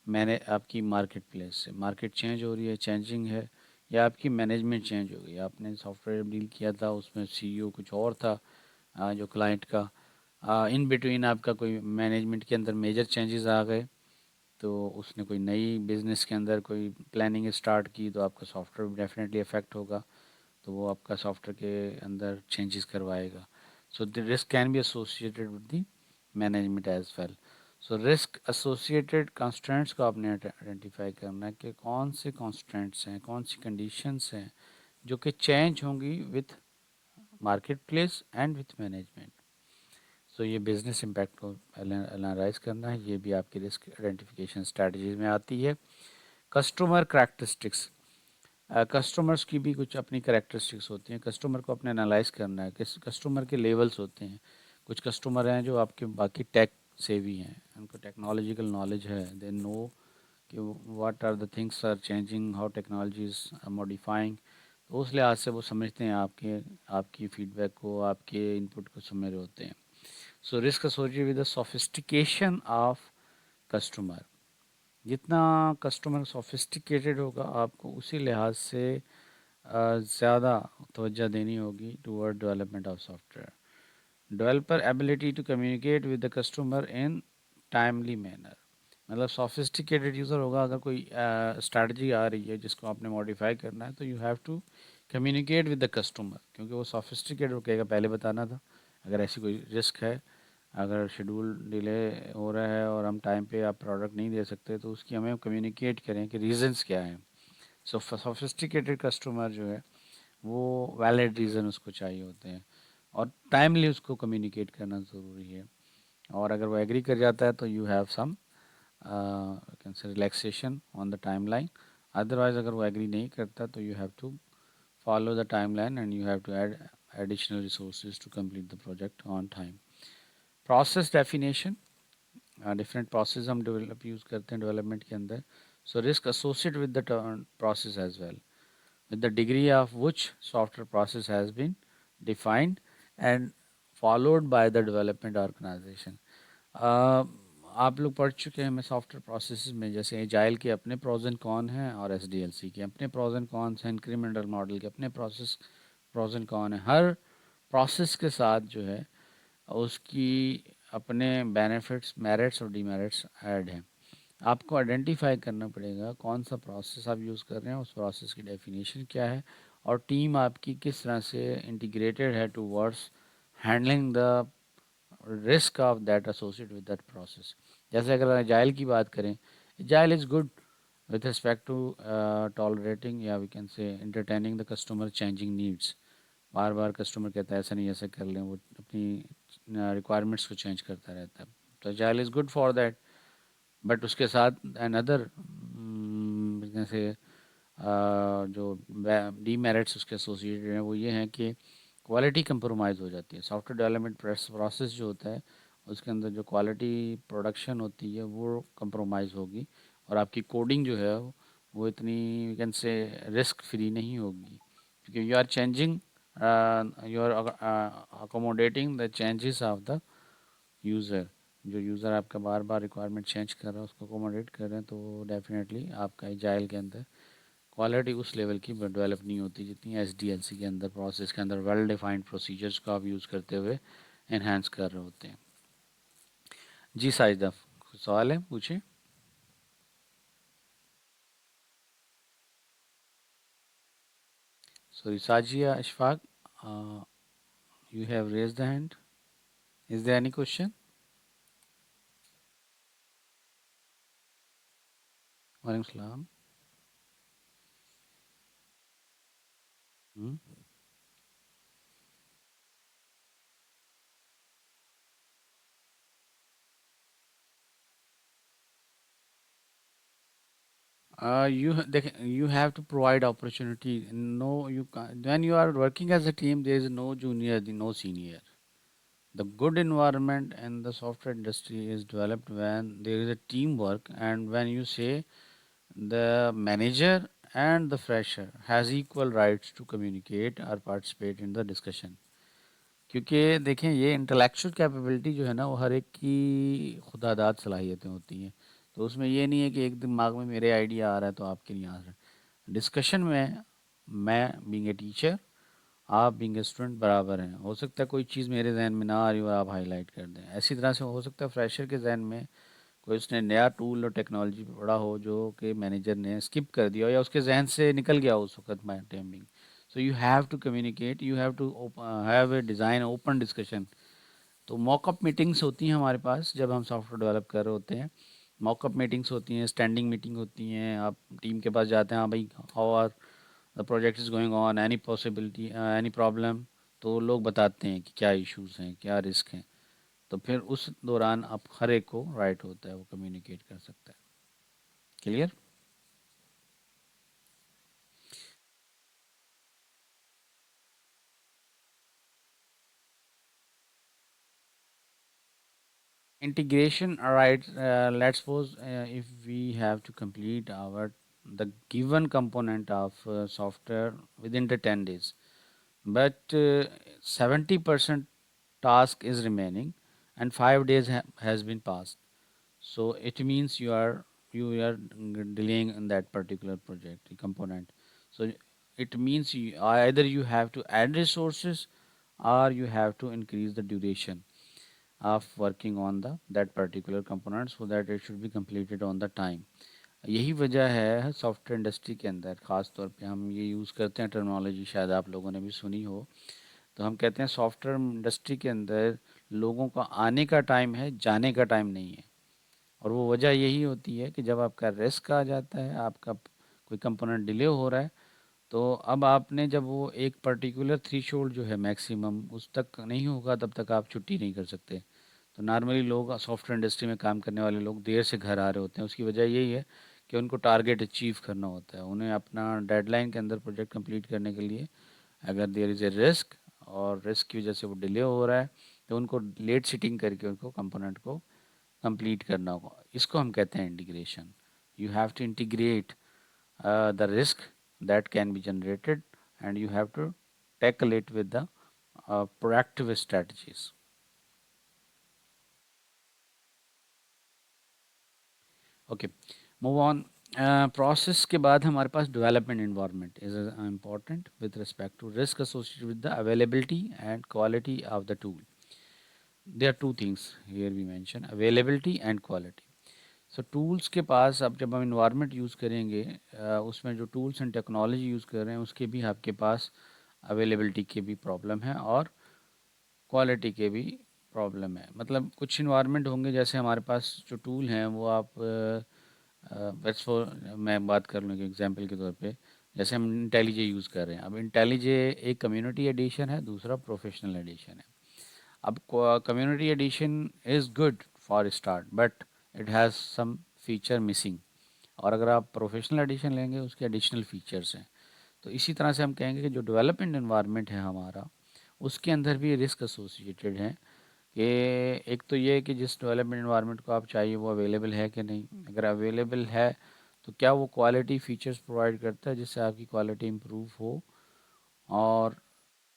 मैंने आपकी मार्केट प्लेस से, मार्केट चेंज हो रही है, चेंजिंग है, या आपकी मैनेजमेंट चेंज हो गई, आपने सॉफ्टवेयर डील किया था उसमें सीईओ कुछ और था जो क्लाइंट का, इन बिटवीन आपका कोई मैनेजमेंट के अंदर मेजर चेंजेस आ गए, तो उसने कोई नई बिज़नेस के अंदर कोई प्लानिंग स्टार्ट की, तो आपका सॉफ्टवेयर डेफिनेटली अफेक्ट होगा, तो वो आपका सॉफ्टवेयर के अंदर चेंजेस करवाएगा। So the risk can be associated with the management as well. So risk associated constraints को आपने आइडेंटिफाई करना है कि कौन से कंस्ट्रेंट्स हैं, कौन सी कंडीशंस हैं जो कि चेंज होंगी with market place and with management. So ये बिज़नेस इम्पैक्ट को एनालाइज करना है, ये भी आपकी रिस्क आइडेंटिफिकेशन स्ट्रैटेजीज में आती है। कस्टमर करैक्टरिस्टिक्स, कस्टमर्स की भी कुछ अपनी करैक्टरिस्टिक्स होती हैं, कस्टमर को अपने एनालाइज करना है, किस कस्टमर के लेवल्स होते हैं। कुछ कस्टमर हैं जो आपके बाकी टेक सेवी हैं, उनको टेक्नोलॉजिकल नॉलेज है, दे नो कि what are the things are changing, how technologies are modifying, तो उस लिहाज से वो समझते हैं आपके आपकी फीडबैक को, आपके इनपुट को समझ रहे होते हैं। So risk associated with the sophistication of customer, जितना कस्टमर सोफिस्टिकेटेड होगा आपको उसी लिहाज से ज़्यादा तवज्जो देनी होगी toward development of software. Developer ability to communicate with the customer in timely manner, मतलब सोफिस्टिकेटेड यूज़र होगा, अगर कोई स्ट्रैटेजी आ रही है जिसको आपने मॉडिफाई करना है, तो you have to communicate with the customer, क्योंकि वो सोफिस्टिकेटेड हो कहेगा पहले बताना था, अगर ऐसी कोई रिस्क है, अगर शेड्यूल डिले हो रहा है और हम टाइम पे आप प्रोडक्ट नहीं दे सकते, तो उसकी हमें कम्युनिकेट करें कि रीज़न्स क्या हैं। सो सोफिस्टिकेटेड कस्टमर जो है वो वैलिड रीज़न उसको चाहिए होते हैं, और टाइमली उसको कम्युनिकेट करना ज़रूरी है। और अगर वो एग्री कर जाता है तो you have some can say relaxation on the timeline. Otherwise अगर वो एग्री नहीं करता तो you have to follow the timeline and you have to add additional resources to complete the project on time. Process definition, different process हम develop use करते हैं development के अंदर। So risk associate with the process as well, with the degree of which software process has been defined and followed by the development organization. आप लोग पढ़ चुके हैं हमें सॉफ्टवेयर प्रोसेस में, जैसे एजाइल के अपने प्रोज एंड कॉन हैं और एसडीएलसी के अपने प्रोज एंड कॉन्स हैं, इंक्रीमेंटल मॉडल के अपने प्रोज एंड कॉन हैं। हर प्रोसेस के साथ जो है उसकी अपने बेनिफिट्स, मेरिट्स और डीमेरिट्स ऐड हैं। आपको आइडेंटिफाई करना पड़ेगा कौन सा प्रोसेस आप यूज़ कर रहे हैं, उस प्रोसेस की डेफिनेशन क्या है, और टीम आपकी किस तरह से इंटीग्रेटेड है towards handling the risk of that associate with that process. जैसे अगर एजाइल की बात करें, agile is good with respect to tolerating या we can say entertaining the customer changing needs। Bar bar customer कहता है ऐसा नहीं ऐसा कर लें, वो अपनी रिक्वायरमेंट्स को चेंज करता रहता है, तो agile is good for that. But उसके साथ अनदर जैसे जो डीमेरिट्स उसके एसोसिएटेड हैं वो ये हैं कि क्वालिटी कंप्रोमाइज़ हो जाती है। सॉफ्टवेयर डेवलपमेंट प्रोसेस जो होता है उसके अंदर जो क्वालिटी प्रोडक्शन होती है वो कंप्रोमाइज़ होगी, और आपकी कोडिंग जो है वो इतनी कैन से रिस्क फ्री नहीं होगी, क्योंकि you are changing, you are accommodating the changes of the user. जो यूज़र आपका बार बार रिक्वायरमेंट चेंज कर रहा है उसको अकोमोडेट कर रहे हैं, तो डेफिनेटली आपका एजाइल के अंदर क्वालिटी उस लेवल की डेवलप नहीं होती जितनी एसडीएलसी के अंदर प्रोसेस के अंदर वेल डिफाइंड प्रोसीजर्स को आप यूज़ करते हुए एनहांस कर रहे होते हैं। जी साजिदा, कुछ सवाल है पूछिए। Sorry Sajiya Ashfaq, you have raise the hand, is there any question? वालेकुम सलाम। You have to provide opportunity. No, you can when you are working as a team, there is no junior, no senior. The good environment in the software industry is developed when there is a teamwork, and when you say the manager and the fresher has equal rights to communicate or participate in the discussion। क्योंकि देखें ये intellectual capability जो है ना वो हर एक की खुदादाद सलाहियतें होती हैं, तो उसमें ये नहीं है कि एक दिमाग में मेरे आइडिया आ रहा है तो आपके नहीं आ रहा है। डिस्कशन में मैं बीइंग ए टीचर, आप बीइंग ए स्टूडेंट बराबर हैं। हो सकता है कोई चीज़ मेरे जहन में ना आ रही हो, आप हाईलाइट कर दें। ऐसी तरह से हो सकता है फ्रेशर के जहन में कोई उसने नया टूल और टेक्नोलॉजी पढ़ा हो जो कि मैनेजर ने स्किप कर दिया हो या उसके जहन से निकल गया हो उस वक्त my timing. So you have to communicate, you have to have a design open discussion. तो मॉकअप मीटिंग्स होती हैं हमारे पास जब हम सॉफ्टवेयर डेवलप कर रहे होते हैं। मॉकअप मीटिंग्स होती हैं, स्टैंडिंग मीटिंग होती हैं, आप टीम के पास जाते हैं, हाँ भाई how are the project is going on, any possibility any problem, तो लोग बताते हैं कि क्या इश्यूज़ हैं, क्या रिस्क हैं। तो फिर उस दौरान आप हर एक को राइट होता है वो कम्युनिकेट कर सकता है। Clear? Integration, all right, let's suppose if we have to complete our the given component of software within the 10 days, but 70% task is remaining and 5 days has been passed, so it means you are delaying in that particular project component. So it means either you have to add resources or you have to increase the duration of working on the that particular component so that it should be completed on the time। यही वजह है software industry के अंदर ख़ास तौर पे हम ये यूज़ करते हैं टर्मिनोलॉजी, शायद आप लोगों ने भी सुनी हो। तो हम कहते हैं सॉफ्टवेयर इंडस्ट्री के अंदर लोगों का आने का टाइम है, जाने का टाइम नहीं है। और वो वजह यही होती है कि जब आपका रिस्क आ जाता है, आपका कोई कंपोनेंट डिले हो रहा है, तो अब आपने जब वो एक पर्टिकुलर थ्रेशोल्ड जो है मैक्सिमम उस तक नहीं होगा तब तक आप छुट्टी नहीं कर सकते। तो नॉर्मली लोग सॉफ्टवेयर इंडस्ट्री में काम करने वाले लोग देर से घर आ रहे होते हैं, उसकी वजह यही है कि उनको टारगेट अचीव करना होता है, उन्हें अपना डेडलाइन के अंदर प्रोजेक्ट कंप्लीट करने के लिए अगर देयर इज़ ए रिस्क और रिस्क की वजह से वो डिले हो रहा है तो उनको लेट सिटिंग करके उनको कंपोनेंट को कंप्लीट करना होगा। इसको हम कहते हैं integration. You have to integrate the risk that can be generated and you have to tackle it with the proactive strategies। Okay, move on. Process के बाद हमारे पास development environment is important with respect to risk associated with the availability and quality of the tool. There are two things here we mention, availability and quality. So tools के पास अब जब हम environment use करेंगे, उसमें जो tools and technology use कर रहे हैं उसके भी आपके पास अवेलेबिलिटी की भी प्रॉब्लम है और क्वालिटी के भी प्रॉब्लम है। मतलब कुछ इन्वायरमेंट होंगे जैसे हमारे पास जो टूल हैं वो आप बस फॉर मैं बात कर लूँ एग्जांपल के तौर पे, जैसे हम इंटेलिजे यूज़ कर रहे हैं। अब इंटेलिजे एक कम्युनिटी एडिशन है, दूसरा प्रोफेशनल एडिशन है। अब community edition is good for start but it has some feature missing, और अगर आप प्रोफेशनल एडिशन लेंगे उसके एडिशनल फीचर्स हैं। तो इसी तरह से हम कहेंगे कि जो डेवलपमेंट इन्वायरमेंट है हमारा, उसके अंदर भी रिस्क एसोसिएटेड हैं कि एक तो ये है कि जिस डेवलपमेंट इन्वायरमेंट को आप चाहिए वो अवेलेबल है कि नहीं। अगर अवेलेबल है तो क्या वो क्वालिटी फीचर्स प्रोवाइड करता है जिससे आपकी क्वालिटी इम्प्रूव हो और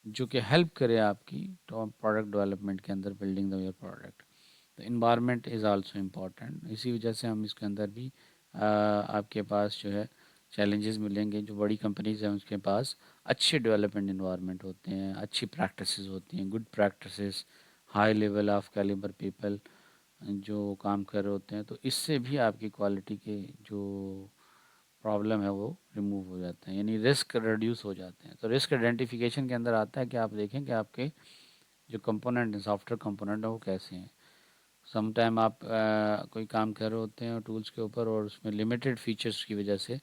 जो कि हेल्प करे आपकी प्रोडक्ट डेवलपमेंट के अंदर, बिल्डिंग द योर प्रोडक्ट। तो इन्वायरमेंट इज़ आल्सो इम्पॉर्टेंट। इसी वजह से हम इसके अंदर भी आपके पास जो है चैलेंजेस मिलेंगे। जो बड़ी कंपनीज हैं उसके पास अच्छे डेवलपमेंट इन्वायरमेंट होते हैं, अच्छी प्रैक्टिसेस होती हैं, good practices, high level of calibre people जो काम कर रहे होते हैं। तो इससे भी आपकी क्वालिटी के जो प्रॉब्लम है वो रिमूव हो जाते हैं, यानी रिस्क रिड्यूस हो जाते हैं। तो रिस्क आइडेंटिफिकेशन के अंदर आता है कि आप देखें कि आपके जो कंपोनेंट हैं, सॉफ्टवेयर कंपोनेंट है, वो कैसे हैं। सम टाइम आप कोई काम कर रहे होते हैं टूल्स के ऊपर और उसमें लिमिटेड फीचर्स की वजह से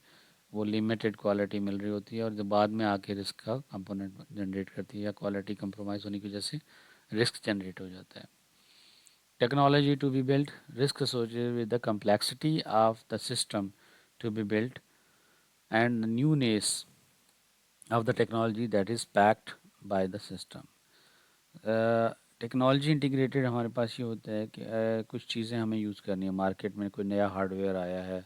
वो लिमिटेड क्वालिटी मिल रही होती है और जब बाद में आके रिस्क का कंपोनेंट जनरेट करती है या क्वालिटी कंप्रोमाइज़ होने की वजह से रिस्क जनरेट हो जाता है। Technology to be built, risk associated with the complexity of the system to be built and the newness of the technology that is backed by the system। Technology integrated हमारे पास ये होता है कि कुछ चीज़ें हमें यूज़ करनी है। मार्केट में कोई नया हार्डवेयर आया है,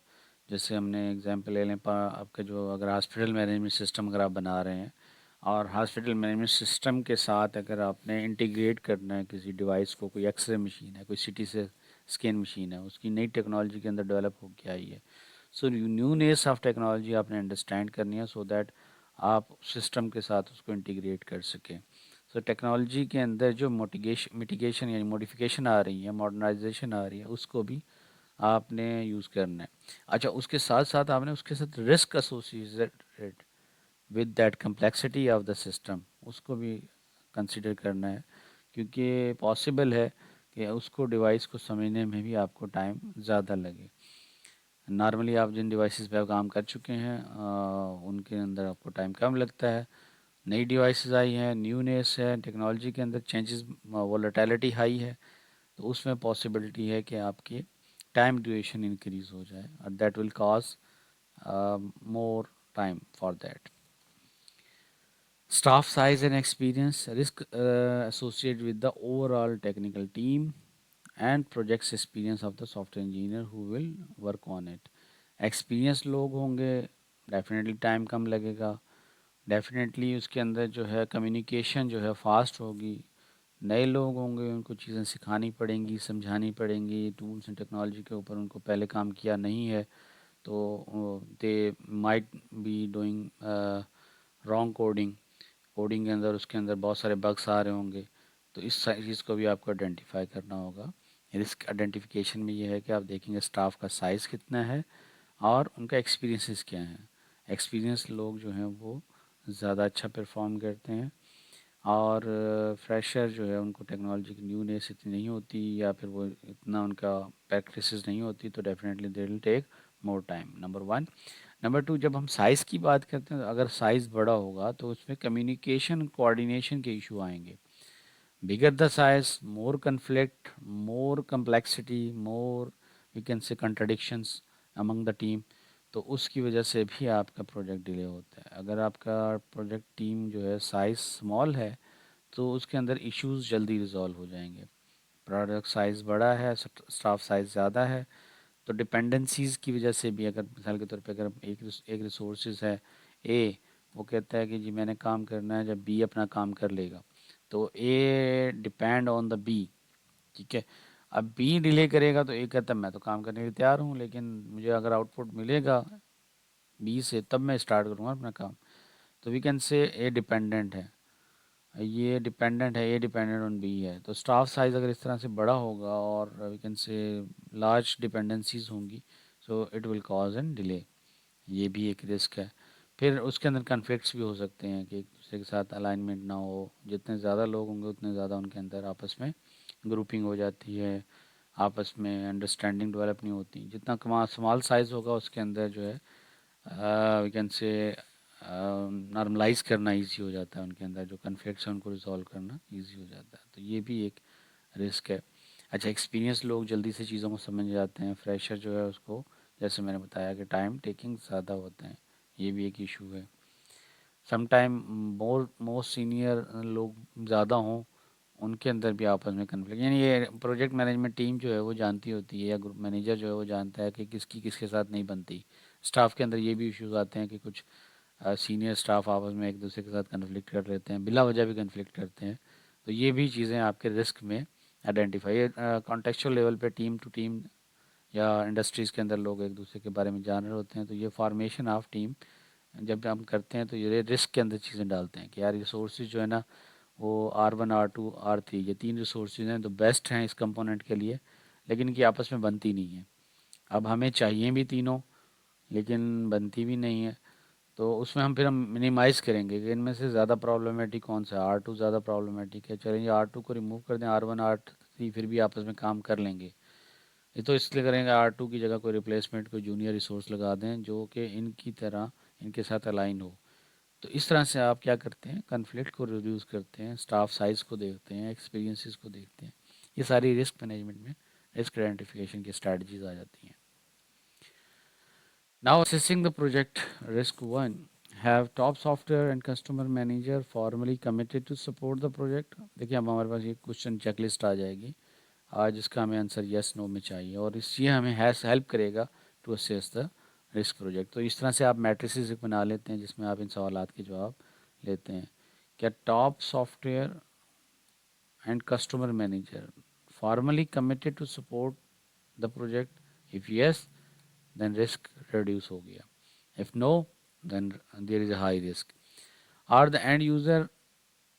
जैसे हमने एग्जांपल ले लें आपका जो अगर हॉस्पिटल मैनेजमेंट सिस्टम अगर आप बना रहे हैं और हॉस्पिटल मैनेजमेंट सिस्टम के साथ अगर आपने इंटीग्रेट करना है किसी डिवाइस को, कोई एक्सरे मशीन है, कोई सीटी से स्कैन मशीन है, उसकी नई टेक्नोलॉजी के अंदर डेवलप हो के आई है। सो न्यूनेस ऑफ टेक्नोलॉजी आपने अंडरस्टैंड करनी है सो दैट आप सिस्टम के साथ उसको इंटीग्रेट कर सकें। सो टेक्नोलॉजी के अंदर जो मिटिगेशन यानी मॉडिफिकेशन आ रही है, मॉडर्नाइजेशन आ रही है, उसको भी आपने यूज़ करना है। अच्छा, उसके साथ साथ आपने उसके साथ risk associated with that complexity of the system उसको भी कंसिडर करना है, क्योंकि पॉसिबल है कि उसको डिवाइस को समझने में भी आपको टाइम ज़्यादा लगे। नॉर्मली आप जिन डिवाइसेस पे आप काम कर चुके हैं उनके अंदर आपको टाइम कम लगता है। नई डिवाइसेस आई हैं, न्यूनेस है टेक्नोलॉजी के अंदर, चेंजेस, वोलेटिलिटी हाई है, तो उसमें पॉसिबिलिटी है कि आपकी टाइम ड्यूरेशन इंक्रीज हो जाए और that will cause more time for that. Staff size and experience, risk associated with the overall technical team and projects experience of the software engineer who will work on it। Experience लोग होंगे, definitely time कम लगेगा, definitely उसके अंदर जो है communication जो है fast होगी। नए लोग होंगे, उनको चीज़ें सिखानी पड़ेंगी, समझानी पड़ेंगी, टूल्स एंड टेक्नोलॉजी के ऊपर उनको पहले काम किया नहीं है तो they might be doing wrong coding. Coding के अंदर उसके अंदर बहुत सारे बग्स आ रहे होंगे, तो इस चीज़ को भी आपको आइडेंटिफाई करना होगा। रिस्क आइडेंटिफिकेशन में ये है कि आप देखेंगे स्टाफ का साइज़ कितना है और उनका एक्सपीरियंसेस क्या हैं। एक्सपीरियंस लोग जो हैं वो ज़्यादा अच्छा परफॉर्म करते हैं और फ्रेशर जो है उनको टेक्नोलॉजी की न्यूनेस इतनी नहीं होती या फिर वो इतना उनका प्रैक्टिसेस नहीं होती, तो definitely they will take more time, number one. Number two, जब हम साइज़ की बात करते हैं तो अगर साइज़ बड़ा होगा तो उसमें कम्युनिकेशन कोऑर्डिनेशन के इशू आएंगे। Bigger the size, more conflict, more complexity, more we can say contradictions among the team, तो उसकी वजह से भी आपका प्रोजेक्ट डिले होता है। अगर आपका प्रोजेक्ट टीम जो है साइज़ स्मॉल है तो उसके अंदर इश्यूज जल्दी रिजॉल्व हो जाएंगे। प्रोडक्ट साइज़ बड़ा है, स्टाफ साइज़ ज़्यादा है, तो डिपेंडेंसीज़ की वजह से भी, अगर मिसाल के तौर पे अगर एक रिसोर्सेज है ए, वो कहता है कि जी मैंने काम करना है, जब बी अपना काम कर लेगा तो ए डिपेंड ऑन द बी, ठीक है। अब बी डिले करेगा तो ए कहता है मैं तो काम करने के लिए तैयार हूँ, लेकिन मुझे अगर आउटपुट मिलेगा बी से तब मैं स्टार्ट करूँगा अपना काम। तो वी कैन से ए डिपेंडेंट है। ये डिपेंडेंट है, ये डिपेंडेंट ऑन बी है। तो स्टाफ साइज़ अगर इस तरह से बड़ा होगा और we can say large dependencies होंगी, so it will cause an delay. ये भी एक रिस्क है। फिर उसके अंदर कन्फ्लिक्ट्स भी हो सकते हैं कि एक दूसरे के साथ अलाइनमेंट ना हो। जितने ज़्यादा लोग होंगे उतने ज़्यादा उनके अंदर आपस में ग्रुपिंग हो जाती है, आपस में अंडरस्टैंडिंग डेवलप नहीं होती। जितना कमा स्मॉल साइज़ होगा उसके अंदर जो है वी कैन से नॉर्मलाइज करना इजी हो जाता है, उनके अंदर जो कन्फ्लिक्ट्स हैं उनको रिजॉल्व करना इजी हो जाता है। तो ये भी एक रिस्क है। अच्छा, एक्सपीरियंस लोग जल्दी से चीज़ों को समझ जाते हैं, फ्रेशर जो है उसको जैसे मैंने बताया कि टाइम टेकिंग ज़्यादा होते हैं, ये भी एक इशू है। सम टाइम मोस्ट सीनियर लोग ज़्यादा हों, उनके अंदर भी आपस में कन्फ्लिक्ट, यानी ये प्रोजेक्ट मैनेजमेंट टीम जो है वो जानती होती है या ग्रुप मैनेजर जो है वो जानता है कि किसकी किसके साथ नहीं बनती। स्टाफ के अंदर ये भी इश्यूज आते हैं कि कुछ सीनियर स्टाफ आपस में एक दूसरे के साथ कन्फ्लिक्ट कर लेते हैं, बिला वजह भी कन्फ्लिक्ट करते हैं। तो ये भी चीज़ें आपके रिस्क में आइडेंटिफाई कॉन्टेक्चुअल लेवल पे टीम टू टीम या इंडस्ट्रीज़ के अंदर लोग एक दूसरे के बारे में जान रहे होते हैं। तो ये फॉर्मेशन ऑफ टीम जब हम करते हैं तो ये रिस्क के अंदर चीज़ें डालते हैं कि यार रिसोर्सेज जो है ना वो R1 R2 R3 ये तीन रिसोर्सेज हैं तो बेस्ट हैं इस कंपोनेंट के लिए, लेकिन इनकी आपस में बनती नहीं है। अब हमें चाहिए भी तीनों, लेकिन बनती भी नहीं है। तो उसमें हम मिनिमाइज़ करेंगे कि इनमें से ज़्यादा प्रॉब्लमेटिक कौन सा है। R2 ज़्यादा प्रॉब्लमेटिक है, चलेंगे R2 को रिमूव कर दें, R1 R3 फिर भी आपस में काम कर लेंगे। ये तो इसलिए करेंगे R2 की जगह कोई रिप्लेसमेंट कोई जूनियर रिसोर्स लगा दें जो कि इनकी तरह इनके साथ अलाइन हो। तो इस तरह से आप क्या करते हैं, कन्फ्लिक्ट को रिड्यूस करते हैं, स्टाफ साइज़ को देखते हैं, एक्सपीरियंसेस को देखते हैं। ये सारी रिस्क मैनेजमेंट में रिस्क आइडेंटिफिकेशन की स्ट्रैटेजीज आ जाती हैं। Now assessing the project, risk one, have top software and customer manager formally committed to support the project। देखिए अब हमारे पास ये क्वेश्चन चेकलिस्ट आ जाएगी आज, जिसका हमें आंसर यस नो में चाहिए और इससे हमें हेल्प करेगा to assess the risk project. तो इस तरह से आप मैट्रिसेस बना लेते हैं जिसमें आप इन सवालात के जवाब लेते हैं। क्या top software and customer manager formally committed to support the project? If yes, then risk reduce हो गया। If no, then there is a high risk. Are the end user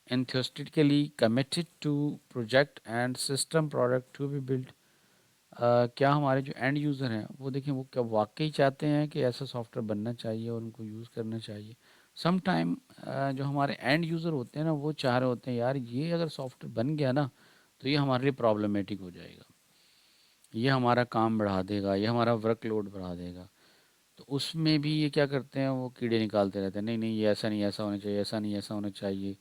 enthusiastically committed to project and system product to be built? क्या हमारे जो end user हैं वो देखें वो क्या वाकई चाहते हैं कि ऐसा सॉफ्टवेयर बनना चाहिए और उनको यूज़ करना चाहिए। सम टाइम जो हमारे एंड यूज़र होते हैं ना वो चाह रहे होते हैं यार ये अगर सॉफ्टवेयर बन गया ना तो ये हमारे लिए प्रॉब्लमेटिक हो जाएगा, ये हमारा काम बढ़ा देगा, ये हमारा वर्कलोड बढ़ा देगा। तो उसमें भी ये क्या करते हैं, वो कीड़े निकालते रहते हैं, नहीं नहीं ये ऐसा नहीं ऐसा होना चाहिए, ऐसा नहीं ऐसा होना चाहिए।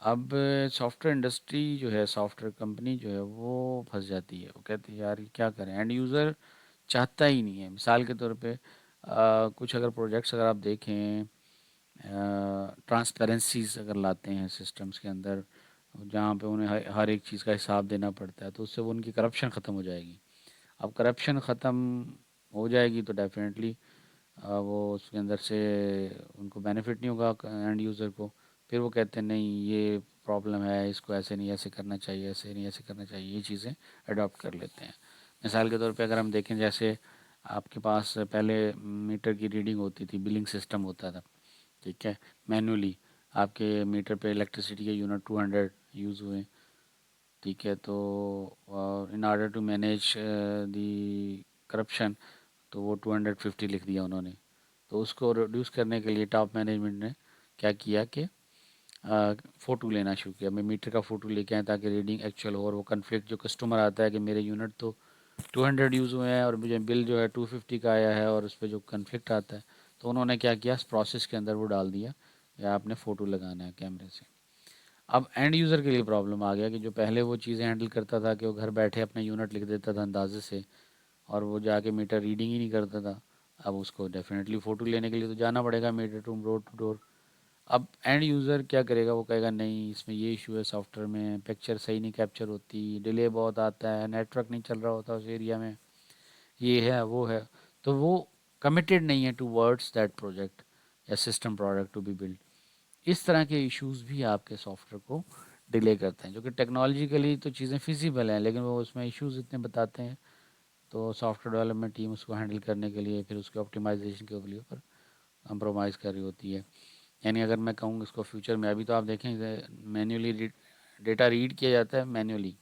अब सॉफ्टवेयर इंडस्ट्री जो है, सॉफ्टवेयर कंपनी जो है वो फंस जाती है। वो कहती है यार ये क्या करें, एंड यूज़र चाहता ही नहीं है। मिसाल के तौर पे कुछ अगर प्रोजेक्ट्स अगर आप देखें, ट्रांसपेरेंसीज अगर लाते हैं सिस्टम्स के अंदर जहाँ पे उन्हें हर एक चीज़ का हिसाब देना पड़ता है, तो उससे वो उनकी करप्शन ख़त्म हो जाएगी। अब करप्शन ख़त्म हो जाएगी तो डेफिनेटली वो उसके अंदर से उनको बेनिफिट नहीं होगा एंड यूज़र को। फिर वो कहते हैं नहीं ये प्रॉब्लम है, इसको ऐसे नहीं ऐसे करना चाहिए, ऐसे नहीं ऐसे करना चाहिए, ये चीज़ें अडॉप्ट कर लेते हैं। मिसाल के तौर पे अगर हम देखें, जैसे आपके पास पहले मीटर की रीडिंग होती थी, बिलिंग सिस्टम होता था, ठीक है, मैनुअली आपके मीटर पे इलेक्ट्रिसिटी के यूनिट 200 यूज़ हुए, ठीक है। तो in order to manage the corruption तो वो 250 लिख दिया उन्होंने। तो उसको रिड्यूस करने के लिए टॉप मैनेजमेंट ने क्या किया कि फ़ोटो लेना शुरू किया। मैं मीटर का फ़ोटो लेके आया ताकि रीडिंग एक्चुअल हो, और वो कन्फ्लिक्ट जो कस्टमर आता है कि मेरे यूनिट तो 200 यूज़ हुए हैं और मुझे बिल जो है 250 का आया है, और उस पर जो कन्फ्लिक्ट आता है तो उन्होंने क्या किया, इस प्रोसेस के अंदर वो डाल दिया या आपने फ़ोटो लगाना है कैमरे से। अब एंड यूज़र के लिए प्रॉब्लम आ गया कि जो पहले वो चीज़ें हैंडल करता था कि वो घर बैठे अपने यूनिट लिख देता था अंदाजे से और वो जाके मीटर रीडिंग ही नहीं करता था। अब उसको डेफिनेटली फ़ोटो लेने के लिए तो जाना पड़ेगा meter to door to door. अब एंड यूज़र क्या करेगा, वो कहेगा नहीं इसमें ये इशू है, सॉफ्टवेयर में पिक्चर सही नहीं कैप्चर होती, डिले बहुत आता है, नेटवर्क नहीं चल रहा होता उस एरिया में, ये है वो है। तो वो कमिटेड नहीं है टू वर्ड्स दैट प्रोजेक्ट या system product to be build. इस तरह के इश्यूज भी आपके सॉफ्टवेयर को डिले करते हैं, जो कि टेक्नोलॉजिकली तो चीज़ें फिजिबल हैं लेकिन वो उसमें इश्यूज इतने बताते हैं। तो सॉफ्टवेयर डेवलपमेंट टीम उसको हैंडल करने के लिए फिर उसके ऑप्टिमाइजेशन के ऊपर कंप्रोमाइज़ कर रही होती है। यानी अगर मैं कहूँ इसको फ्यूचर में, अभी तो आप देखें मैन्युअली डेटा रीड किया जाता है मैन्युअली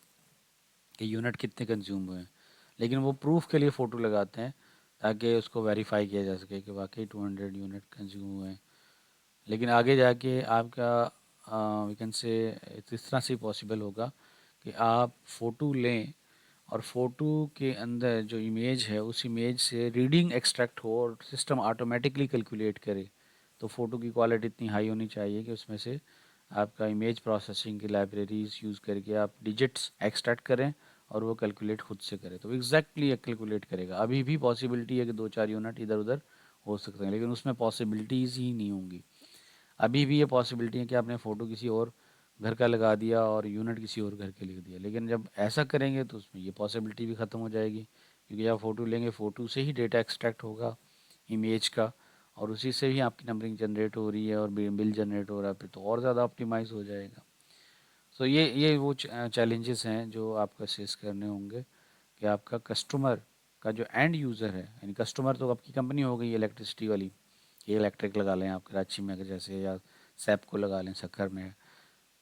कि यूनिट कितने कंज्यूम हुए हैं, लेकिन वो प्रूफ के लिए फ़ोटो लगाते हैं ताकि उसको वेरीफाई किया जा सके कि वाकई 200 यूनिट कंज्यूम हुए हैं। लेकिन आगे जाके आपका वी कैन से इस तरह से पॉसिबल होगा कि आप फ़ोटो लें और फ़ोटो के अंदर जो इमेज है उस इमेज से रीडिंग एक्सट्रैक्ट हो और सिस्टम ऑटोमेटिकली कैलकुलेट करे। तो फ़ोटो की क्वालिटी इतनी हाई होनी चाहिए कि उसमें से आपका इमेज प्रोसेसिंग की लाइब्रेरीज यूज़ करके आप डिजिट्स एक्सट्रैक्ट करें और वो कैलकुलेट खुद से करे, तो एग्जैक्टली कैलकुलेट करेगा। अभी भी पॉसिबिलिटी है कि 2-4 यूनिट इधर उधर हो सकते हैं, लेकिन उसमें पॉसिबिलिटीज़ ही नहीं होंगी। अभी भी ये पॉसिबिलिटी है कि आपने फ़ोटो किसी और घर का लगा दिया और यूनिट किसी और घर के लिख दिया, लेकिन जब ऐसा करेंगे तो उसमें ये पॉसिबिलिटी भी ख़त्म हो जाएगी, क्योंकि आप फ़ोटो लेंगे, फ़ोटो से ही डेटा एक्सट्रैक्ट होगा इमेज का, और उसी से ही आपकी नंबरिंग जनरेट हो रही है और बिल जनरेट हो रहा है, फिर तो और ज़्यादा ऑप्टिमाइज़ हो जाएगा। सो ये वो चैलेंजेस हैं जो आपको फेस करने होंगे कि आपका कस्टमर का जो एंड यूज़र है, यानी कस्टमर तो आपकी कंपनी हो गई इलेक्ट्रिसिटी वाली, ये इलेक्ट्रिक लगा लें आप कराची में अगर जैसे, या सैप को लगा लें सक्खर में,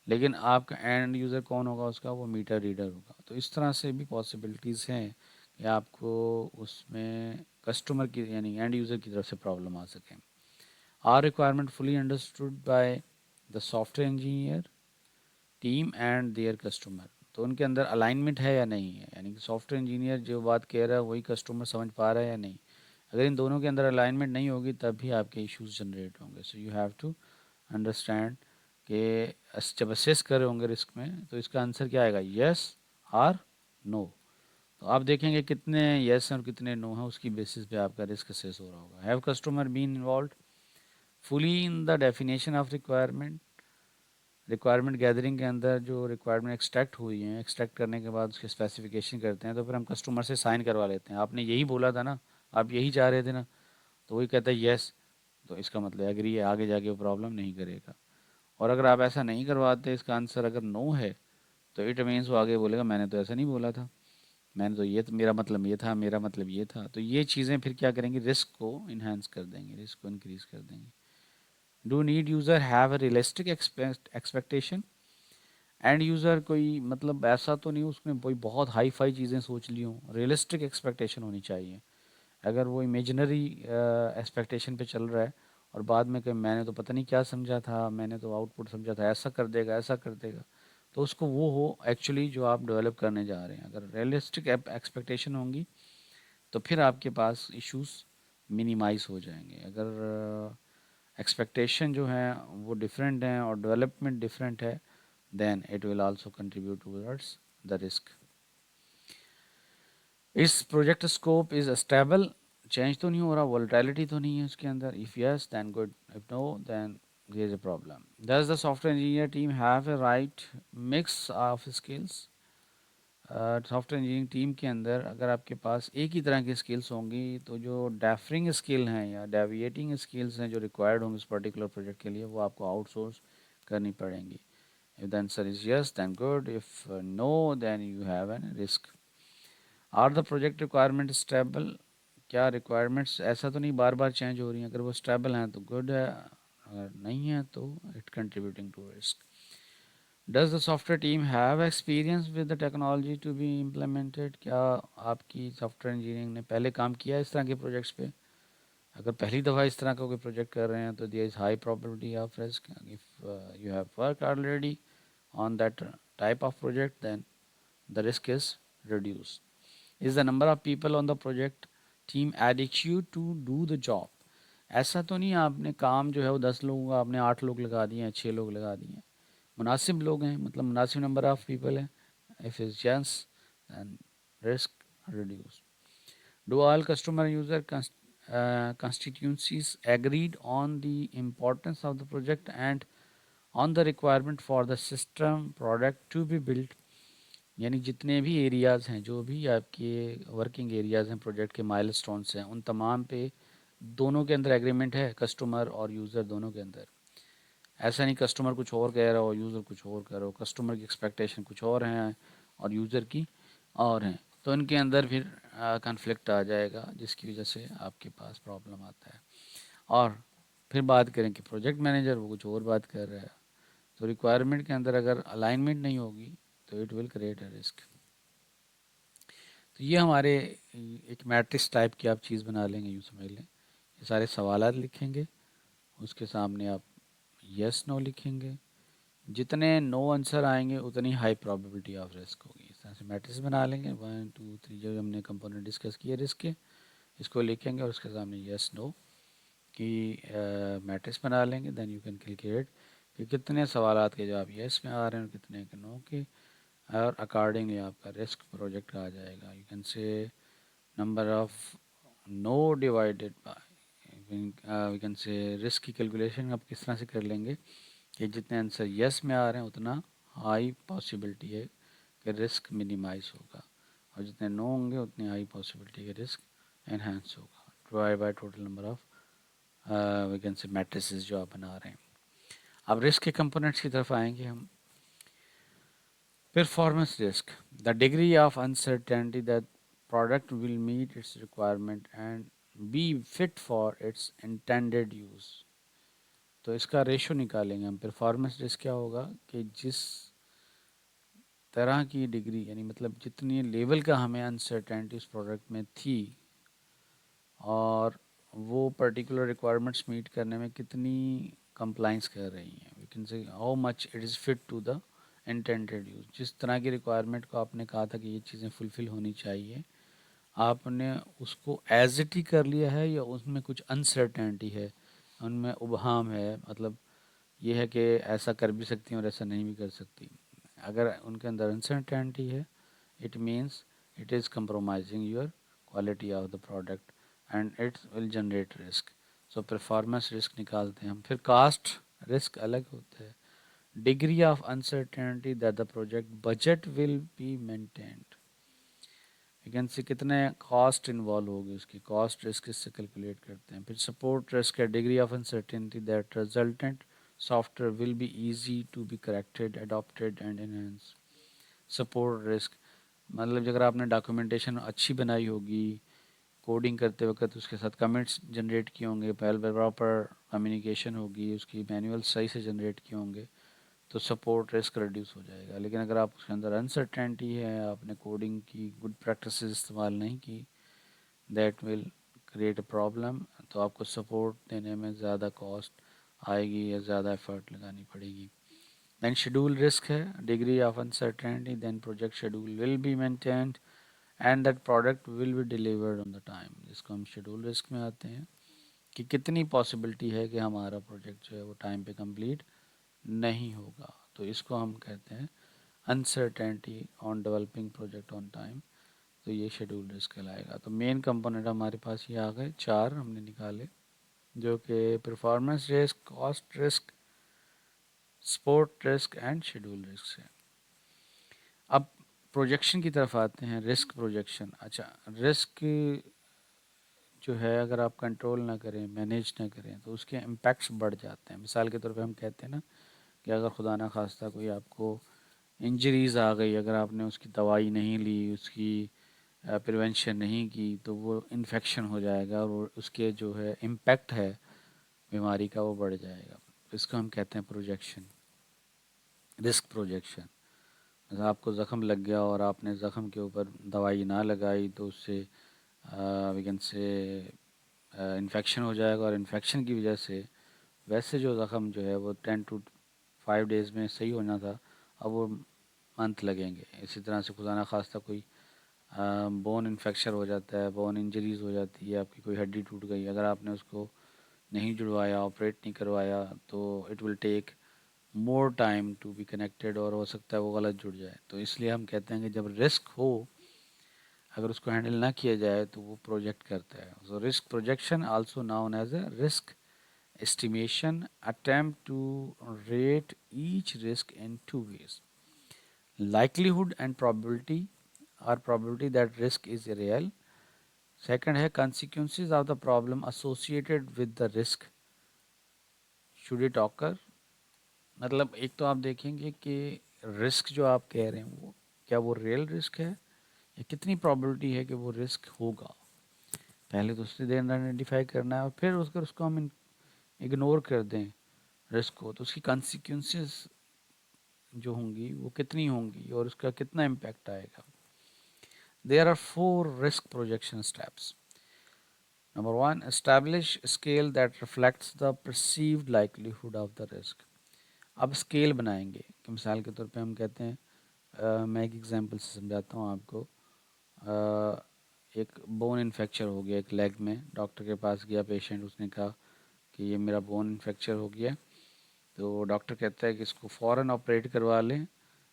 लेकिन आपका एंड यूज़र कौन होगा उसका, वो मीटर रीडर होगा। तो इस तरह से भी पॉसिबिलिटीज़ हैं कि आपको उसमें कस्टमर की यानी एंड यूज़र की तरफ से प्रॉब्लम आ सके। Are requirement fully understood by the software engineer team and their customer. तो उनके अंदर अलाइनमेंट है या नहीं है, यानी कि सॉफ्टवेयर इंजीनियर जो बात कह रहा है वही कस्टमर समझ पा रहा है या नहीं। अगर इन दोनों के अंदर अलाइनमेंट नहीं होगी तब भी आपके इश्यूज जनरेट होंगे। So you have to understand कि जब असेस कर रहे होंगे रिस्क में तो इसका आंसर क्या आएगा, यस और नो। तो आप देखेंगे कितने यस और कितने नो हैं, उसकी बेसिस पे आपका रिस्क असेस हो रहा होगा। Have customer been involve fully in the definition of requirement. Requirement gathering के अंदर जो रिक्वायरमेंट एक्सट्रैक्ट हुई हैं, एक्सट्रैक्ट करने के बाद उसके स्पेसिफिकेशन करते हैं, तो फिर हम कस्टमर से साइन करवा लेते हैं, आपने यही बोला था ना, आप यही चाह रहे थे ना, तो वही कहता है यस, तो इसका मतलब एग्री है, आगे जाके वो प्रॉब्लम नहीं करेगा। और अगर आप ऐसा नहीं करवाते, इसका आंसर अगर नो है, तो इट मीन्स वो आगे बोलेगा मैंने तो ऐसा नहीं बोला था, मैंने तो ये तो मेरा मतलब ये था, मेरा मतलब ये था। तो ये चीज़ें फिर क्या करेंगी, रिस्क को इन्हांस कर देंगे, रिस्क को इंक्रीज कर देंगे। Do need user have a realistic expectation. End user कोई मतलब ऐसा तो नहीं उसने कोई बहुत हाई फाई चीज़ें सोच ली हों, रियलिस्टिक एक्सपेक्टेशन होनी चाहिए। अगर वो इमेजिनरी एक्सपेक्टेशन पे चल रहा है और बाद में कि मैंने तो पता नहीं क्या समझा था, मैंने तो आउटपुट समझा था ऐसा कर देगा ऐसा कर देगा, तो उसको वो हो एक्चुअली जो आप डेवलप करने जा रहे हैं। अगर रियलिस्टिक एक्सपेक्टेशन होंगी तो फिर आपके पास इश्यूज मिनिमाइज हो जाएंगे। अगर एक्सपेक्टेशन जो है वो डिफरेंट हैं और डेवलपमेंट डिफरेंट है, then it will also contribute towards the risk. इस project scope is stable, change तो नहीं हो रहा, वोलेटिलिटी तो नहीं है उसके अंदर, if yes then good, if no then there is a problem. Does the software engineer team have a right mix of skills. Software engineering team के अंदर अगर आपके पास एक ही तरह की स्किल्स होंगी तो जो डेफरिंग स्किल हैं या डेविएटिंग स्किल्स हैं जो रिक्वायर्ड होंगे इस पर्टिकुलर प्रोजेक्ट के लिए, वो आपको आउटसोर्स करनी पड़ेंगी। If the answer is yes, then good. If no, then you have a risk. Are the project requirements stable? क्या requirements ऐसा तो नहीं बार बार चेंज हो रही हैं, अगर वो stable हैं तो good है, अगर नहीं है तो it contributing to risk. Does the software team have experience with the technology to be implemented? क्या आपकी सॉफ्टवेयर इंजीनियरिंग ने पहले काम किया इस तरह के प्रोजेक्ट्स पे? अगर पहली दफ़ा इस तरह का कोई प्रोजेक्ट कर रहे हैं तो there is high probability of risk. If you have worked already on that type of project, then the risk is reduced. Is the number of people on the project team adequate to do the job? ऐसा तो नहीं आपने काम जो है वो 10 लोगों का आपने 8 लोग लगा दिए हैं, 6 लोग लगा दिए हैं, मुनासिब लोग हैं, मतलब मुनासिब नंबर ऑफ पीपल हैं। If is yes, then risk reduced. Do all customer user constituencies agreed on the importance of the project and on the requirement for the system product to be built? यानी जितने भी areas हैं, जो भी आपके working areas हैं, project के milestones हैं, उन तमाम पे दोनों के अंदर एग्रीमेंट है, कस्टमर और यूज़र दोनों के अंदर। ऐसा नहीं कस्टमर कुछ और कह रहा हो, यूज़र कुछ और कह रहा हो, कस्टमर की एक्सपेक्टेशन कुछ और हैं और यूज़र की और हैं, तो इनके अंदर फिर कन्फ्लिक्ट आ जाएगा जिसकी वजह से आपके पास प्रॉब्लम आता है। और फिर बात करें कि प्रोजेक्ट मैनेजर वो कुछ और बात कर रहा है। तो रिक्वायरमेंट के अंदर अगर अलाइनमेंट नहीं होगी तो it will create a risk. तो ये हमारे एक मैट्रिक्स टाइप की आप चीज़ बना लेंगे, यूँ समझ लें। ये सारे सवालात लिखेंगे, उसके सामने आप यस नो लिखेंगे। जितने नो आंसर आएंगे उतनी हाई प्रोबेबिलिटी ऑफ रिस्क होगी। इस तरह से मैट्रिक्स बना लेंगे, 1 2 3 जो हमने कंपोनेंट डिस्कस किए रिस्क के, इसको लिखेंगे और उसके सामने यस नो की मैट्रिक्स बना लेंगे। देन यू कैन कैलकुलेट कि कितने सवालात के जवाब यस में आ रहे हैं और कितने के नो के, और अकॉर्डिंगली आपका रिस्क प्रोजेक्ट का आ जाएगा। You can say number of no divided by, we can say risk की कैलकुलेशन आप किस तरह से कर लेंगे कि जितने आंसर यस में आ रहे हैं उतना हाई पॉसिबिलिटी है कि रिस्क मिनिमाइज होगा, और जितने नो होंगे उतनी हाई पॉसिबिलिटी है रिस्क एनहांस होगा, divide by total number of we can say matrices जो आप बना रहे हैं। अब रिस्क के कंपोनेंट्स की तरफ आएंगे हम। Performance risk, the degree of uncertainty that product will meet its requirement and be fit for its intended use। तो इसका रेशो निकालेंगे हम। परफॉर्मेंस रिस्क क्या होगा कि जिस तरह की डिग्री, यानी मतलब जितनी लेवल का हमें अनसर्टेनिटी उस प्रोडक्ट में थी और वो पर्टिकुलर रिक्वायरमेंट्स मीट करने में कितनी कंप्लाइंस कर रही हैं, we can say how much it is fit to the intended use. जिस तरह की रिक्वायरमेंट को आपने कहा था कि ये चीज़ें फुलफ़िल होनी चाहिए, आपने उसको एज इट ही कर लिया है या उसमें कुछ अनसर्टेनिटी है, उनमें उबहम है, मतलब ये है कि ऐसा कर भी सकती हैं और ऐसा नहीं भी कर सकती। अगर उनके अंदर अनसर्टेनिटी है, it means it is compromising your quality of the product and it will generate risk. So performance risk निकालते हैं हम। फिर कास्ट रिस्क अलग होता है। Degree of uncertainty that the project budget will be maintained, vacancy से कितने cost involve होगी, उसकी कॉस्ट रिस्क इससे कैलकुलेट करते हैं। फिर सपोर्ट रिस्क है, degree of uncertainty that resultant software will be easy to be corrected adopted and enhance. Support risk मतलब अगर आपने डॉक्यूमेंटेशन अच्छी बनाई होगी, कोडिंग करते वक्त उसके साथ कमेंट्स जनरेट किए होंगे, पहले प्रॉपर कम्युनिकेशन होगी, उसकी मैनुअल सही से जनरेट किए होंगे, तो सपोर्ट रिस्क रिड्यूस हो जाएगा। लेकिन अगर आप उसके अंदर अनसर्टेनिटी है, आपने कोडिंग की गुड प्रैक्टिसेस इस्तेमाल नहीं की, that will create a problem. तो आपको सपोर्ट देने में ज़्यादा कॉस्ट आएगी या ज़्यादा एफर्ट लगानी पड़ेगी। देन शेड्यूल रिस्क है, degree of uncertainty then project schedule will be maintained and that product will be delivered on the time, जिसको हम शेड्यूल रिस्क में आते हैं कि कितनी पॉसिबिलिटी है कि हमारा प्रोजेक्ट जो है वो टाइम पे कंप्लीट नहीं होगा। तो इसको हम कहते हैं uncertainty on developing project on time. तो ये शेड्यूल रिस्क कहलाएगा। तो मेन कंपोनेंट हमारे पास ये आ गए, 4 हमने निकाले, जो कि performance risk, cost risk, support risk and schedule risk है। अब प्रोजेक्शन की तरफ आते हैं, रिस्क प्रोजेक्शन। अच्छा, रिस्क जो है अगर आप कंट्रोल ना करें, मैनेज ना करें, तो उसके इम्पैक्ट्स बढ़ जाते हैं। मिसाल के तौर पे हम कहते हैं ना कि अगर खुदा ना खास्ता कोई आपको इंजरीज़ आ गई, अगर आपने उसकी दवाई नहीं ली, उसकी प्रिवेंशन नहीं की, तो वो इन्फेक्शन हो जाएगा और उसके जो है इम्पैक्ट है बीमारी का वो बढ़ जाएगा। तो इसको हम कहते हैं प्रोजेक्शन, रिस्क प्रोजेक्शन। मतलब आपको ज़ख़म लग गया और आपने ज़ख़म के ऊपर दवाई ना लगाई तो उससे वी कैन से इन्फेक्शन हो जाएगा, और इन्फेक्शन की वजह से वैसे जो ज़ख़म जो है वो 10 to 5 डेज़ में सही होना था, अब वो मंथ लगेंगे। इसी तरह से खुदा ना खास्ता कोई बोन इन्फेक्शन हो जाता है, बोन इंजरीज़ हो जाती है, आपकी कोई हड्डी टूट गई, अगर आपने उसको नहीं जुड़वाया, ऑपरेट नहीं करवाया, तो it will take more time to be connected, और हो सकता है वो गलत जुड़ जाए। तो इसलिए हम कहते हैं कि जब रिस्क हो, अगर उसको हैंडल ना किया जाए तो वो प्रोजेक्ट करता है। So risk projection also known as a risk estimation attempt to rate each risk in two ways: likelihood and probability, or probability that risk is real. Second है consequences of the problem associated with the risk should it occur। मतलब एक तो आप देखेंगे कि risk जो आप कह रहे हैं वो क्या वो रियल रिस्क है या कितनी प्रोबेबिलिटी है कि वो रिस्क होगा। पहले तो उससे देर आइडेंटिफाई करना है और फिर उसको हम इग्नोर कर दें रिस्क को, तो उसकी कॉन्सिक्वेंसेस जो होंगी वो कितनी होंगी और उसका कितना इम्पैक्ट आएगा. There are 4 risk projection steps. Number 1, establish a scale that reflects the perceived likelihood of the risk. अब स्केल बनाएंगे कि मिसाल के तौर पे हम कहते हैं, मैं एक एग्जांपल से समझाता हूँ आपको. एक बोन इन्फ्रैक्चर हो गया एक लेग में, डॉक्टर के पास गया पेशेंट, उसने कहा कि ये मेरा बोन इन्फ्रैक्चर हो गया. तो डॉक्टर कहता है कि इसको फ़ौरन ऑपरेट करवा लें.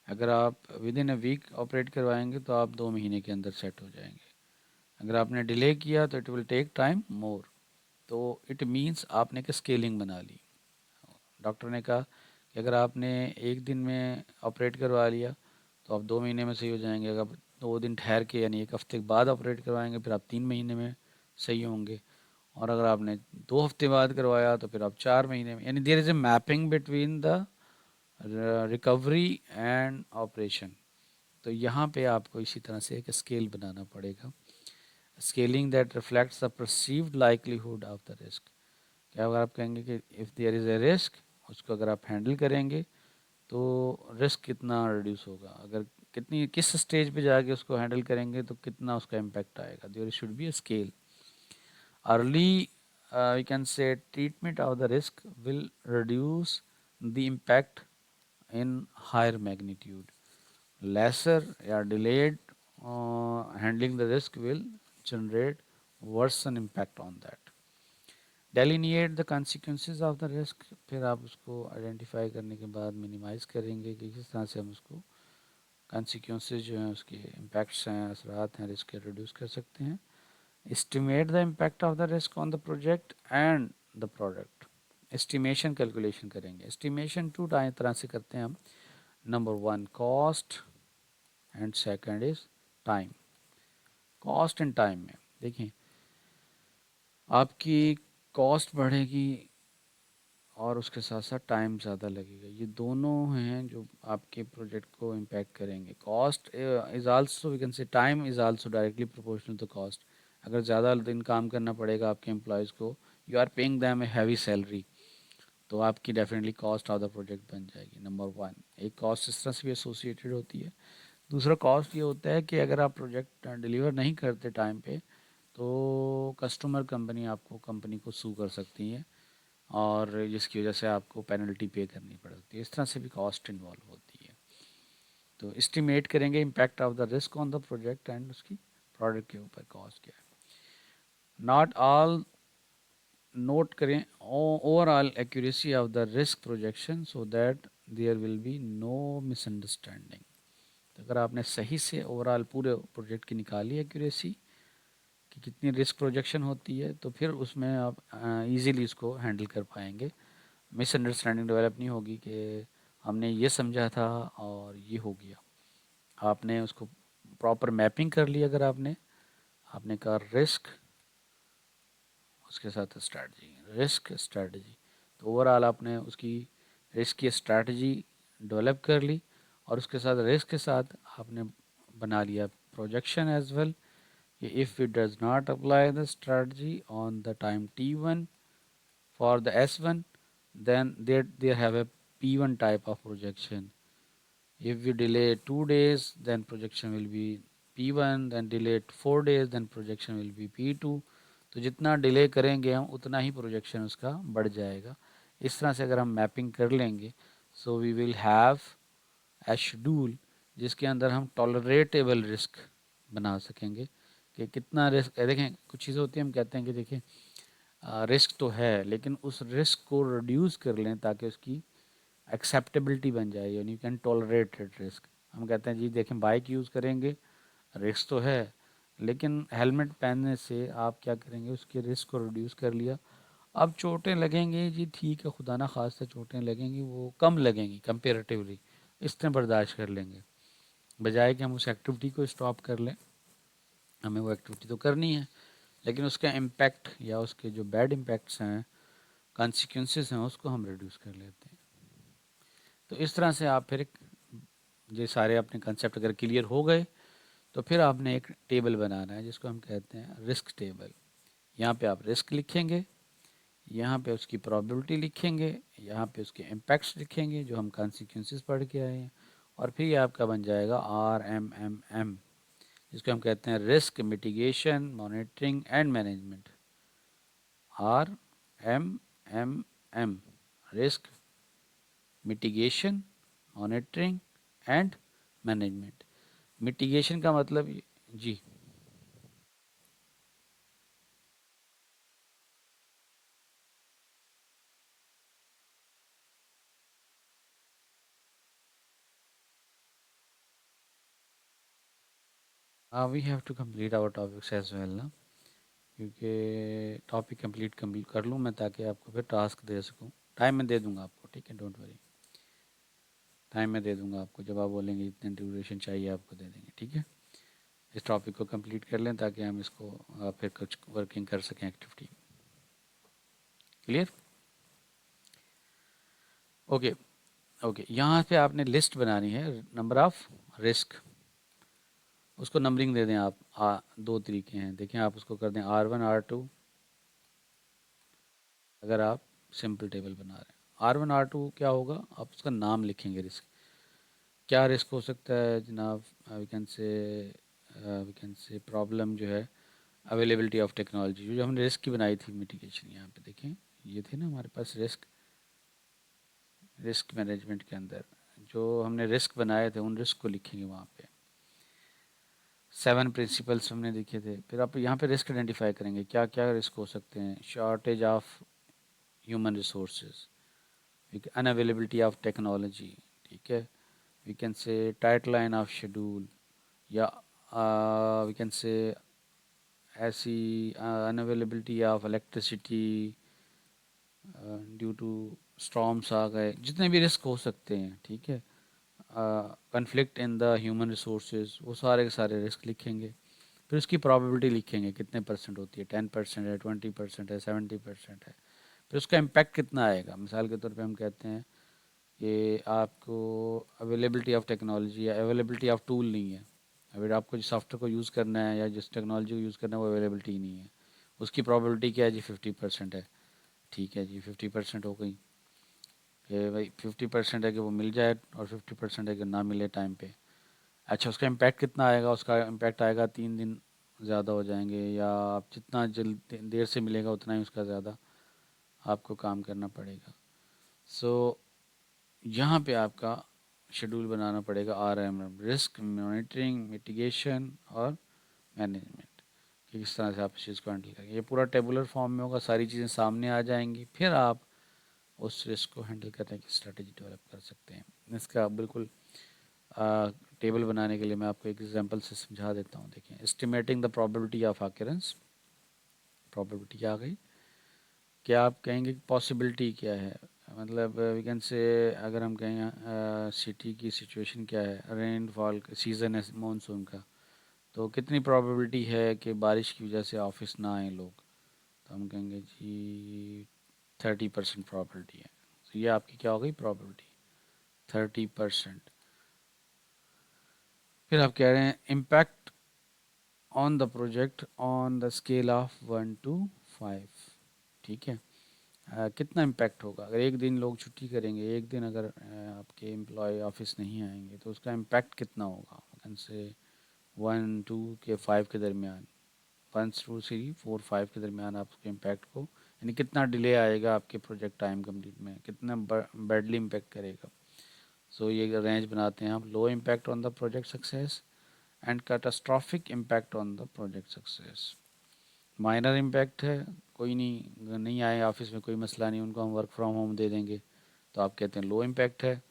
अगर आप within a week operate करवाएंगे तो आप 2 महीने के अंदर सेट हो जाएंगे. अगर आपने डिले किया तो it will take time more. तो इट मीन्स आपने एक स्केलिंग बना ली. डॉक्टर ने कहा कि अगर आपने एक दिन में ऑपरेट करवा लिया तो आप 2 महीने में सही हो जाएंगे. अगर आप 2 दिन ठहर के यानी एक हफ्ते के बाद ऑपरेट करवाएंगे फिर आप 3 महीने में सही होंगे. और अगर आपने 2 हफ्ते बाद करवाया तो फिर आप 4 महीने में. यानी there is a mapping between the recovery and operation. तो यहाँ पे आपको इसी तरह से एक स्केल बनाना पड़ेगा. Scaling that reflects the perceived likelihood of the risk. क्या अगर आप कहेंगे कि if there is a risk, उसको अगर आप हैंडल करेंगे तो रिस्क कितना रिड्यूस होगा. अगर कितनी किस स्टेज पे जाके उसको हैंडल करेंगे तो कितना उसका इम्पैक्ट आएगा. There should be a scale. Early we can say treatment of the risk will reduce the impact in higher magnitude. Lesser or delayed handling the risk will generate worsen impact on that. Delineate the consequences of the risk. फिर आप उसको identify करने के बाद minimise करेंगे कि किस तरह से हम उसको consequences जो हैं उसके impacts हैं, असरात हैं रिस्क के, रिड्यूस कर सकते हैं. Estimate the impact of the risk on the project and the product. Estimation calculation करेंगे. Estimation 2 तरह से करते हैं हम. Number 1 cost and second is time. Cost and time में देखिए आपकी कॉस्ट बढ़ेगी और उसके साथ साथ टाइम ज़्यादा लगेगा. ये दोनों हैं जो आपके प्रोजेक्ट को इम्पैक्ट करेंगे. Cost is also we can say time is also directly proportional to cost. अगर ज़्यादा दिन काम करना पड़ेगा आपके एम्प्लॉयज़ को, you are paying them a heavy salary, तो आपकी definitely cost of the project बन जाएगी. नंबर 1 एक कॉस्ट इस तरह से भी एसोसिएटेड होती है. दूसरा कॉस्ट ये होता है कि अगर आप प्रोजेक्ट डिलीवर नहीं करते टाइम पे तो कस्टमर कंपनी को सू कर सकती है और जिसकी वजह से आपको पेनल्टी पे करनी पड़ सकती है. इस तरह से भी कॉस्ट इन्वॉल्व होती है. तो एस्टिमेट करेंगे impact of the risk on the project and उसकी प्रोडक्ट के ऊपर कॉस्ट क्या है. नॉट ऑल नोट करें overall accuracy of the risk projection so that there will be no misunderstanding. तो अगर आपने सही से ओवरऑल पूरे प्रोजेक्ट की निकाली एक्यूरेसी कि कितनी रिस्क प्रोजेक्शन होती है तो फिर उसमें आप इजीली इसको हैंडल कर पाएंगे. मिसअंडरस्टैंडिंग डेवलप नहीं होगी कि हमने ये समझा था और ये हो गया. आपने उसको प्रॉपर मैपिंग कर ली. अगर आपने कहा रिस्क उसके साथ स्ट्रैटेजी, रिस्क स्ट्रैटेजी, तो ओवरऑल आपने उसकी रिस्क की स्ट्रैटेजी डेवलप कर ली और उसके साथ रिस्क के साथ आपने बना लिया projection as well. If it does not apply the strategy on the time T1 for the S1, then they have a P1 type of projection. If we delay 2 days, then projection will be P1, then delay 4 days, then projection will be P2. तो जितना delay करेंगे हम उतना ही projection उसका बढ़ जाएगा. इस तरह से अगर हम मैपिंग कर लेंगे so we will have a schedule जिसके अंदर हम टॉलरेटेबल रिस्क बना सकेंगे कि कितना रिस्क है. देखें कुछ चीज़ें होती हैं हम कहते हैं कि देखिए रिस्क तो है लेकिन उस रिस्क को रिड्यूस कर लें ताकि उसकी एक्सेप्टेबिलिटी बन जाए. यानी यू कैन टॉलरेट रिस्क. हम कहते हैं जी देखें बाइक यूज़ करेंगे रिस्क तो है लेकिन हेलमेट पहनने से आप क्या करेंगे उसके रिस्क को रिड्यूस कर लिया. अब चोटें लगेंगी जी ठीक है, खुदा ना खास्ता चोटें लगेंगी, वो कम लगेंगी कंपेरेटिवली, इतने बर्दाश्त कर लेंगे. बजाय कि हम उस एक्टिविटी को स्टॉप कर लें, हमें वो एक्टिविटी तो करनी है लेकिन उसका इम्पैक्ट या उसके जो बैड इम्पैक्ट्स हैं कॉन्सिक्वेंसेस हैं उसको हम रिड्यूस कर लेते हैं. तो इस तरह से आप फिर ये सारे अपने कंसेप्ट अगर क्लियर हो गए तो फिर आपने एक टेबल बनाना है जिसको हम कहते हैं रिस्क टेबल. यहाँ पे आप रिस्क लिखेंगे, यहाँ पे उसकी प्रोबेबिलिटी लिखेंगे, यहाँ पे उसके इम्पैक्ट्स लिखेंगे जो हम कॉन्सिक्वेंसेस पढ़ के आए हैं, और फिर ये आपका बन जाएगा RMMM, जिसको हम कहते हैं risk mitigation monitoring and management. RMMM, risk mitigation monitoring and management. Mitigation का मतलब जी, we have to complete our topics as well ना, क्योंकि टॉपिक कंप्लीट कर लूँ मैं, ताकि आपको फिर टास्क दे सकूँ। टाइम मैं दे दूँगा आपको, ठीक है, डोंट वरी। टाइम मैं दे दूँगा आपको, जब आप बोलेंगे इतने ड्यूरेशन चाहिए आपको दे देंगे, ठीक है। इस टॉपिक को कंप्लीट कर लें ताकि हम इसको फिर कुछ वर्किंग कर सकें, एक्टिविटी। क्लियर? ओके। ओके, यहाँ पे आपने लिस्ट बनानी है, नंबर ऑफ रिस्क, उसको नंबरिंग दे दें आप। दो तरीके हैं, देखें, आप उसको कर दें R1 R2, अगर आप सिंपल टेबल बना रहे हैं। R1 R2 क्या होगा, आप उसका नाम लिखेंगे। रिस्क क्या रिस्क हो सकता है जनाब? वी कैन से प्रॉब्लम जो है, अवेलेबिलिटी ऑफ टेक्नोलॉजी, जो हमने रिस्क की बनाई थी मिटिगेशन, यहाँ पे देखें, ये थे ना हमारे पास रिस्क, रिस्क मैनेजमेंट के अंदर जो हमने रिस्क बनाए थे, उन रिस्क को लिखेंगे वहाँ पे। 7 प्रिंसिपल्स हमने लिखे थे। फिर आप यहाँ पे रिस्क आइडेंटिफाई करेंगे, क्या क्या रिस्क हो सकते हैं। Shortage of human resources, unavailability of technology, ठीक है, we can say tight line of schedule, या वी कैन से ऐसी unavailability of electricity due to storms आ गए, जितने भी रिस्क हो सकते हैं, ठीक है, conflict in the human resources, वो सारे के सारे रिस्क लिखेंगे। फिर उसकी प्रोबेबिलिटी लिखेंगे, कितने परसेंट होती है, 10% है, 20% है, 70% है। फिर उसका इम्पैक्ट कितना आएगा। मिसाल के तौर पे हम कहते हैं कि आपको अवेलेबिलिटी ऑफ टेक्नोलॉजी या अवेलेबिलिटी ऑफ टूल नहीं है, अगर आपको जिस सॉफ्टवेयर को यूज़ करना है या जिस टेक्नोलॉजी को यूज़ करना है वो अवेलेबिलिटी नहीं है, उसकी प्रोबेबिलिटी क्या है जी, 50% है। ठीक है जी, 50% हो गई कि भाई 50% है कि वो मिल जाए, और 50% है कि ना मिले टाइम पे। अच्छा, उसका इम्पैक्ट कितना आएगा? उसका इम्पैक्ट आएगा 3 दिन ज़्यादा हो जाएंगे, या आप जितना जल्द देर से मिलेगा उतना ही उसका ज़्यादा आपको काम करना पड़ेगा। सो यहाँ पे आपका शेड्यूल बनाना पड़ेगा, RMM, रिस्क मॉनिटरिंग मिटिगेशन और मैनेजमेंट, कि किस तरह से आप इस चीज़ को हैंडल करेंगे। ये पूरा टेबुलर फॉर्म में होगा, सारी चीज़ें सामने आ जाएंगी, फिर आप उस रिस्क को हैंडल करने की स्ट्रेटेजी डेवलप कर सकते हैं। इसका बिल्कुल टेबल बनाने के लिए मैं आपको एक एग्जांपल से समझा देता हूँ। देखिए, estimating the probability of occurrence, probability आ गई। क्या आप कहेंगे पॉसिबिलिटी क्या है, मतलब वी कैन से, अगर हम कहें सिटी की सिचुएशन क्या है, रेनफॉल सीज़न है मानसून का, तो कितनी प्रोबेबिलिटी है कि बारिश की वजह से ऑफिस ना आए लोग, तो हम कहेंगे जी 30% प्रोबेबिलिटी है। तो ये आपकी क्या हो गई प्रोबेबिलिटी, 30%। फिर आप कह रहे हैं impact on the project on the scale of 1 to 5, ठीक है। कितना इम्पैक्ट होगा अगर एक दिन लोग छुट्टी करेंगे, एक दिन अगर आपके एम्प्लॉय ऑफिस नहीं आएंगे, तो उसका इम्पैक्ट कितना होगा। से 1 to 5 के दरमियान, 1 to 3 4 5 के दरमियान आप उसके इम्पैक्ट को, यानी कितना डिले आएगा आपके प्रोजेक्ट टाइम कंप्लीट में, कितना बैडली इम्पैक्ट करेगा। सो ये रेंज बनाते हैं आप, low impact on the project success and catastrophic impact on the project success. Minor impact है, कोई नहीं, नहीं आए ऑफिस में कोई मसला नहीं, उनको हम वर्क फ्रॉम होम दे देंगे, तो आप कहते हैं लो इम्पैक्ट है।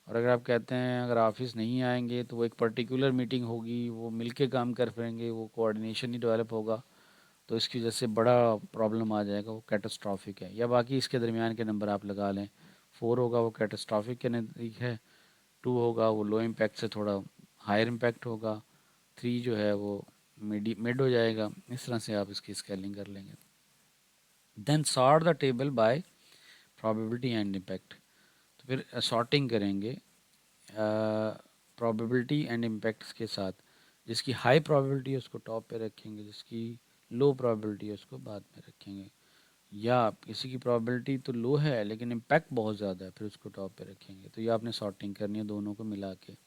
और अगर आप कहते हैं अगर ऑफिस नहीं आएंगे तो वो एक पर्टिकुलर मीटिंग होगी, वो मिलके काम कर पाएंगे, वो कोऑर्डिनेशन ही डेवलप होगा, तो इसकी वजह से बड़ा प्रॉब्लम आ जाएगा, वो कैटास्ट्रॉफिक है। या बाकी इसके दरमियान के नंबर आप लगा लें, 4 होगा वो कैटास्ट्रॉफिक के नज़दीक है, 2 होगा वो लो इम्पैक्ट से थोड़ा हायर इम्पैक्ट होगा, 3 जो है वो मिड हो जाएगा। इस तरह से आप इसकी स्केलिंग कर लेंगे। Then sort the table by probability and impact, तो फिर सॉर्टिंग करेंगे प्रोबेबिलिटी एंड इम्पैक्ट्स के साथ, जिसकी हाई प्रोबेबिलिटी है उसको टॉप पे रखेंगे, जिसकी लो प्रोबेबिलिटी है उसको बाद में रखेंगे। या किसी की प्रोबेबिलिटी तो लो है लेकिन इम्पैक्ट बहुत ज़्यादा है, फिर उसको टॉप पे रखेंगे। तो ये आपने सॉर्टिंग करनी है दोनों को मिला के,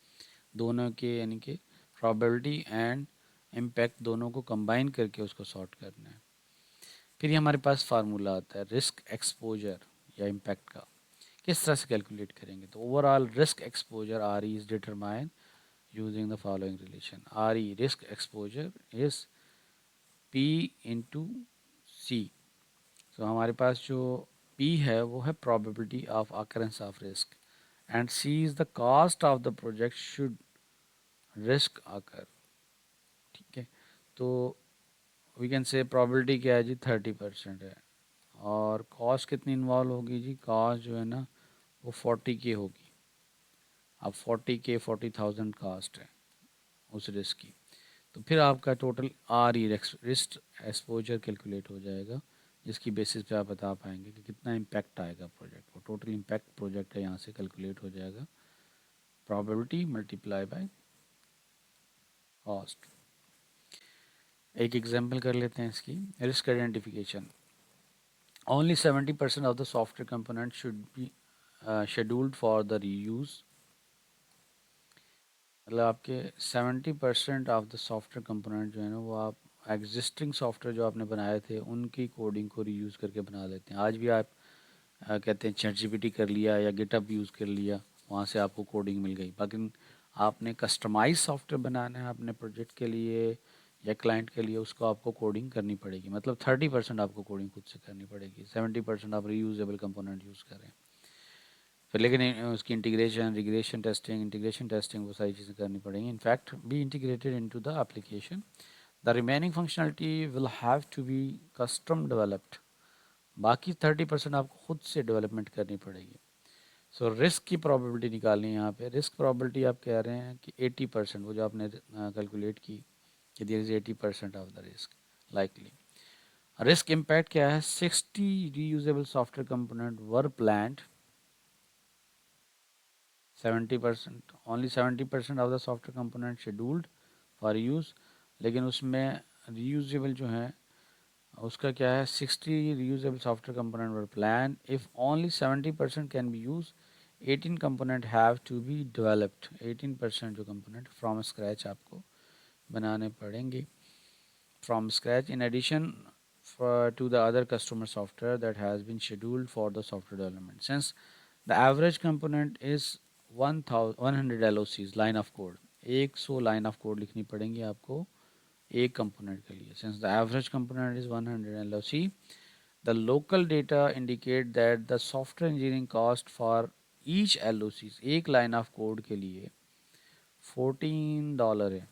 दोनों के यानी कि प्रोबेबिलिटी एंड इम्पैक्ट दोनों को कंबाइन करके उसको सॉर्ट करना है। फिर ये हमारे पास फार्मूला आता है रिस्क एक्सपोजर या इम्पैक्ट का। किस तरह से कैलकुलेट करेंगे? तो overall risk exposure R E is determine using the following relation. R E risk exposure is P into C. तो हमारे पास जो P है वो है probability of occurrence of risk and C is the cost of the project should risk occur। ठीक है, तो वी कैन से probability क्या है जी, 30% है, और कॉस्ट कितनी इन्वॉल्व होगी जी, कॉस्ट जो है ना वो 40K होगी। अब 40K 40,000 कास्ट है उस रिस्क की। तो फिर आपका total are E risk exposure calculate हो जाएगा, जिसकी बेसिस पे आप बता पाएंगे कि कितना इम्पैक्ट आएगा प्रोजेक्ट को। टोटल इम्पैक्ट प्रोजेक्ट का यहाँ से कैलकुलेट हो जाएगा, प्रोबेबिलिटी मल्टीप्लाई बाय कॉस्ट। एक एग्जांपल कर लेते हैं इसकी। Risk identification, only 70% of the software component should be scheduled for the reuse. मतलब आपके 70% ऑफ द सॉफ्टवेयर कंपोनेंट जो है ना वो आप एग्जिस्टिंग सॉफ्टवेयर जो आपने बनाए थे उनकी कोडिंग को रीयूज़ करके बना लेते हैं। आज भी आप कहते हैं चैट जीपीटी कर लिया या गिटहब यूज़ कर लिया, वहाँ से आपको कोडिंग मिल गई। बाकी आपने कस्टमाइज सॉफ्टवेयर बनाना है अपने प्रोजेक्ट के लिए या क्लाइंट के लिए, उसको आपको कोडिंग करनी पड़ेगी। मतलब 30% आपको कोडिंग खुद से करनी पड़ेगी, 70% आप रीयूजेबल कंपोनेंट यूज़ करें। फिर लेकिन उसकी integration, regression testing, integration testing, वो सारी चीज़ें करनी पड़ेंगी। In fact be integrated into the application. The remaining functionality will have to be custom developed. बाकी 30% आपको खुद से डेवलपमेंट करनी पड़ेगी। सो रिस्क की प्रोबेबिलिटी निकालनी है यहाँ पे। रिस्क प्रोबेबिलिटी आप कह रहे हैं कि 80%, वो जो आपने कैलकुलेट की कि there is 80% of the risk likely. Risk impact क्या है? 60 reusable software component were planned, 70%, only 70% of the software component scheduled for use. लेकिन उसमें रीयूजेबल जो है उसका क्या है, 60 reusable software component were planned. If only 70% can be used, 18 component have to be developed। 18% जो component from scratch आपको बनाने पड़ेंगे, from scratch, in addition to the other customer software that has been scheduled for the software development। Since the average component is 100 LOCs, line of code, 100 line of code लिखनी पड़ेंगी आपको एक component के लिए। Since the average component is 100 LOC, the local data indicate that the software engineering cost for each LOC, एक line of code के लिए $14 है।